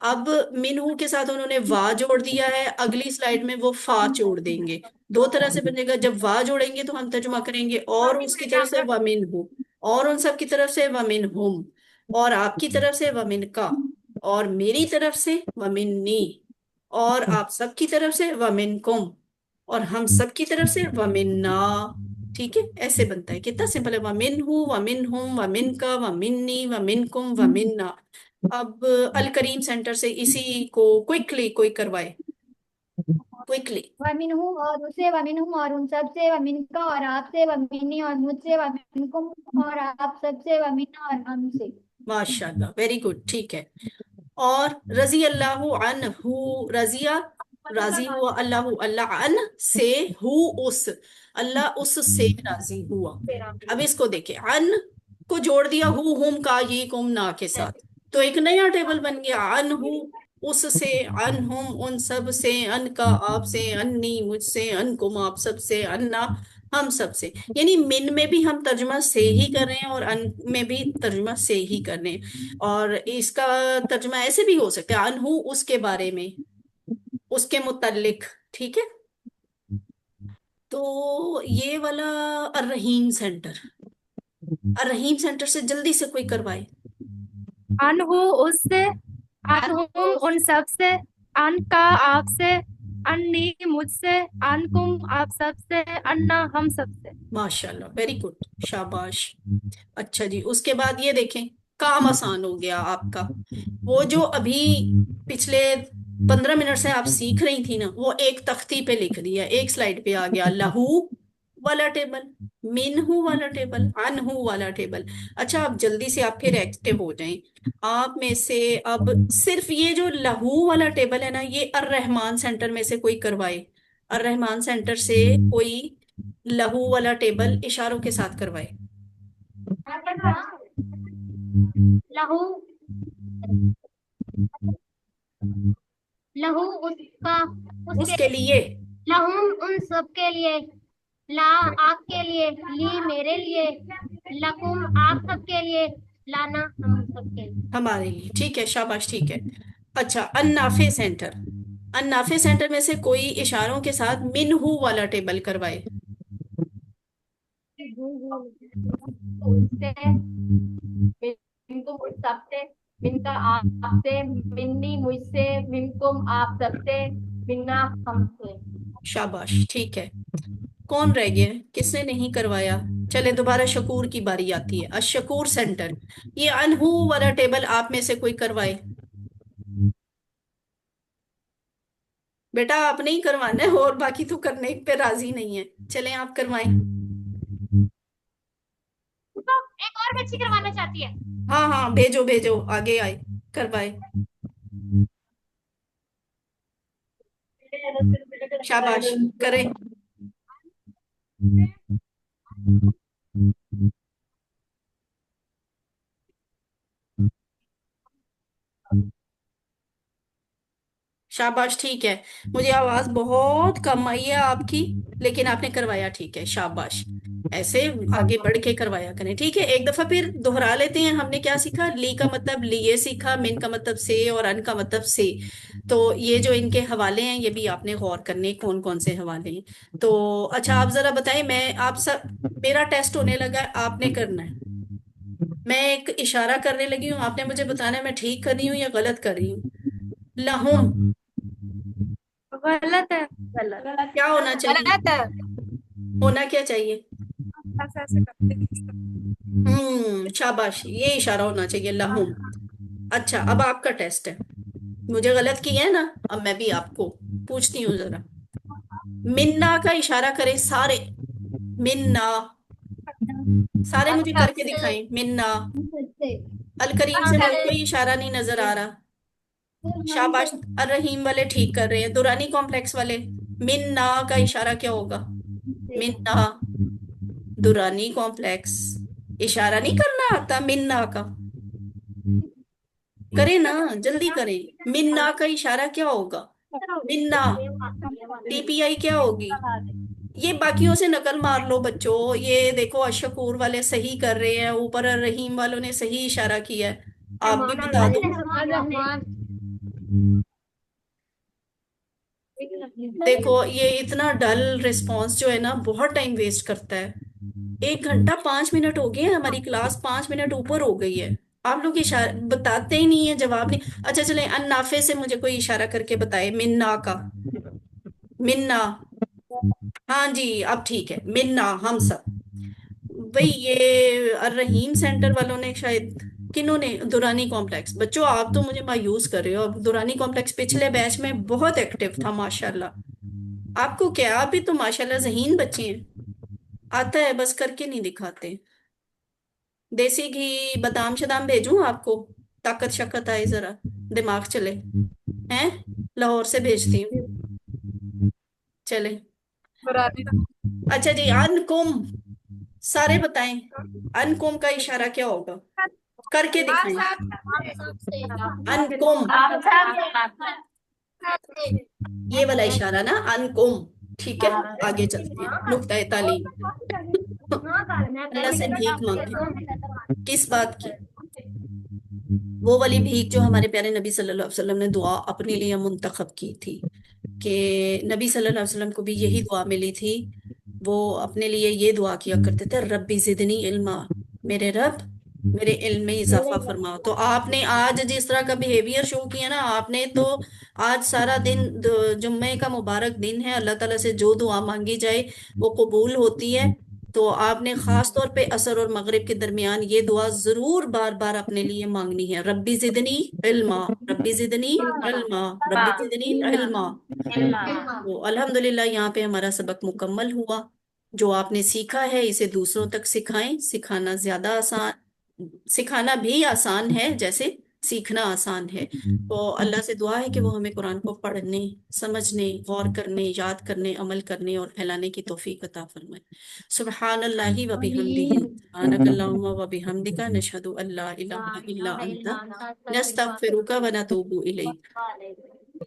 अब मिनहू के साथ उन्होंने वा जोड़ दिया है, अगली स्लाइड में वो फा जोड़ देंगे। दो तरह से बनेगा, जब वा जोड़ेंगे तो हम तर्जुमा करेंगे और उसकी तरफ से व मिनहू, اور उन सब की तरफ से वमिन हुम, और आपकी तरफ से वमिन का, और मेरी तरफ से वमिन्नी, और आप सब की तरफ से वमिन कुम, और हम सब की तरफ से वमिन्ना। ठीक है, ऐसे बनता है। कितना सिंपल है। वमिन हु, वमिन हुम, वमिन का, वमिन्नी, वमिन कुम, वमिन्ना। अब अल करीम सेंटर से इसी को क्विकली कोई करवाए, क्विकली। वमिन हूँ और उसे, वमिन हूँ और उन सब से, वमिन का और आपसे, वमिन्नी और मुझसे, वमिन कुम और आप सब से, वमिन और हमसे। माशाल्लाह, वेरी गुड, ठीक है। और रजी अल्लाह अन्हु, रजिया, राजी हुआ अल्लाह, अल्लाह अन से, हु उस, अल्लाह उस से राजी हुआ। अब इसको देखे, अन को जोड़ दिया हु हुम का ये कुम ना के साथ, तो एक नया टेबल बन गया। अन हु उस से, अन हुम उन सब से, अन का आप से, अन्नी मुझसे, अन कुम आप सब से, अन्ना हम सब से। यानी मिन में भी हम तर्जुमा से ही कर रहे हैं और अन में भी तर्जुमा से ही कर रहे हैं। और इसका तर्जुमा ऐसे भी हो सकता है, अनहु उसके बारे में, उसके मुतल्लिक। ठीक है, तो ये वाला अर्रहीम सेंटर, अर्रहीम सेंटर से जल्दी से कोई करवाए। अनहु उससे, अनहुम उन सब से, अन का आपसे, अन्नी मुझसे, अनकुम आप सब से, अन्ना हम सब से। माशाल्लाह, वेरी गुड, शाबाश। अच्छा जी, उसके बाद ये देखें, काम आसान हो गया आपका। वो जो अभी पिछले 15 मिनट से आप सीख रही थी ना, वो एक तख्ती पे लिख दिया, एक स्लाइड पे आ गया। लहू वाला टेबल, मिनहू वाला टेबल, अनहू वाला टेबल। अच्छा, अब जल्दी से आप फिर एक्टिव हो जाएं। आप में से अब सिर्फ ये जो लहू वाला टेबल है ना, ये अर रहमान सेंटर में से कोई करवाए। अर रहमान सेंटर से कोई लहू वाला टेबल इशारों के साथ करवाए। लहू, लहू उसका, उसके, उसके लिए, लहुम उन सब के लिए, ला आपके लिए, ली मेरे लिए, लकुम आप सब के लिए, लाना हम सब के लिए। हमारे लिए। ठीक है, शाबाश, ठीक है। अच्छा, अन्नाफे सेंटर, अन्नाफे सेंटर में से कोई इशारों के साथ मिनहू वाला टेबल करवाए। उससे, मिनको मुझ सबसे, मिनका आपसे, मिन्नी मुझसे, मिनकुम आप सबसे, मिन्ना हमसे। शाबाश, ठीक है। कौन रह गया, किसने नहीं करवाया? चले, दोबारा शकूर की बारी आती है। अशकूर सेंटर, ये अनहू वाला टेबल आप में से कोई करवाए। बेटा आप नहीं करवाना है, और बाकी तो करने पे राजी नहीं है। चलें, आप करवाएं। तो एक और बच्ची करवाना चाहती है। हाँ हाँ, भेजो भेजो, आगे आए, करवाए। शाबाश, करें। शाबाश, ठीक है। मुझे आवाज बहुत कम आई है आपकी, लेकिन आपने करवाया, ठीक है, शाबाश। ऐसे आगे बढ़ के करवाया करें। ठीक है, एक दफा फिर दोहरा लेते हैं। हमने क्या सीखा? ली का मतलब लिए सीखा, मिन का मतलब से, और अन का मतलब से। तो ये जो इनके हवाले हैं, ये भी आपने गौर करने, कौन कौन से हवाले हैं। तो अच्छा, आप जरा बताएं, मैं आप सब, मेरा टेस्ट होने लगा है, आपने करना है। मैं एक इशारा करने लगी हूँ, आपने मुझे बताना है मैं ठीक कर रही हूँ या गलत कर रही हूँ। लहुम गलत है, गलत, क्या होना चाहिए? गलत है। होना क्या चाहिए? ऐसे ऐसे करते हैं। शाबाश, ये इशारा होना चाहिए, लहुम। अच्छा, अब आपका टेस्ट है। मुझे गलत किया है ना, अब मैं भी आपको पूछती हूँ जरा। मिन्ना का इशारा करें सारे, मिन्ना, सारे मुझे अच्छा करके दिखाएं, मिन्ना। सबसे, अल करीम से मुझे कोई इशारा नहीं नजर आ रहा। शाबाश, अर रहीम वाले ठीक कर रहे हैं, दुरानी कॉम्प्लेक्स वाले। मिन्ना का इशारा क्या होगा? मिन्ना, दुरानी कॉम्प्लेक्स, इशारा नहीं करना आता मिन्ना का। करें ना, जल्दी करें। मिन्ना का इशारा क्या होगा? मिन्ना, टीपीआई क्या होगी? ये बाकियों से नकल मार लो बच्चों। ये देखो, अशकूर वाले सही कर रहे हैं, ऊपर और रहीम वालों ने सही इशारा किया है। आप भी बता दो। देखो, ये इतना डल रिस्पॉन्स जो है ना, बहुत टाइम वेस्ट करता है। 1 घंटा 5 मिनट हो गए हैं, हमारी क्लास 5 मिनट ऊपर हो गई है। आप लोग इशारा बताते ही नहीं है, जवाब नहीं। अच्छा चले, अन्नाफे से मुझे कोई इशारा करके बताए, मिन्ना का। मिन्ना। हाँ जी, अब ठीक है, मिन्ना हम सब। भाई ये रहीम सेंटर वालों ने शायद, किन्होंने, दुरानी कॉम्प्लेक्स। बच्चों आप तो मुझे मायूस कर रहे हो। अब दुरानी कॉम्प्लेक्स पिछले बैच में बहुत एक्टिव था माशाल्लाह। आपको क्या, आप भी तो माशाल्लाह ज़हीन बच्चे हैं। आता है, बस करके नहीं दिखाते। देसी घी बादाम शदाम भेजूं आपको, ताकत शक्कत आए जरा, दिमाग चले। हैं, लाहौर से भेजती हूँ। चले। अच्छा जी, अनकुम, सारे बताएं, अनकुम का इशारा क्या होगा, करके दिखाएं। अनकुम, ये वाला इशारा ना, अनकुम। ठीक है, आगे चलते हैं, नुक्ता तालीम। अल्लाह से भीख मांगे। किस बात की? वो वाली भीख जो हमारे प्यारे नबी सल्लल्लाहु अलैहि वसल्लम ने दुआ अपने लिए मुंतखब की थी, कि नबी सल्लल्लाहु अलैहि वसल्लम को भी यही दुआ मिली थी। वो अपने लिए ये दुआ किया करते थे, रब्बी जिदनी इल्मा, मेरे रब मेरे इल्म में इजाफा फरमा। तो आपने आज जिस तरह का बिहेवियर शो किया ना, आपने तो आज सारा दिन, जुम्मे का मुबारक दिन है, अल्लाह ताला से जो दुआ मांगी जाए वो कबूल होती है। तो आपने खास तौर पे असर और मगरिब के दरमियान ये दुआ जरूर बार बार अपने लिए मांगनी है, रब्बी जिदनी इल्मा, रब्बी जिदनी इल्मा, रब्बी जिदनी इल्मा। तो अल्हम्दुलिल्लाह यहाँ पे हमारा सबक मुकम्मल हुआ। जो आपने सीखा है इसे दूसरों तक सिखाएं। सिखाना ज्यादा आसान, सिखाना भी आसान है जैसे सीखना आसान है। तो अल्लाह से दुआ है कि वो हमें कुरान को पढ़ने, समझने, गौर करने, याद करने, अमल करने और फैलाने की तौफीक अता फरमाए। सुब्हानल्लाहि व बिहम्दिही, सुब्हानकल्लाहुम्मा व बिहम्दिका, नशहदु अल्ला इलाहा इल्ला अंता, नस्तगफिरुका व नतूबु इलैक।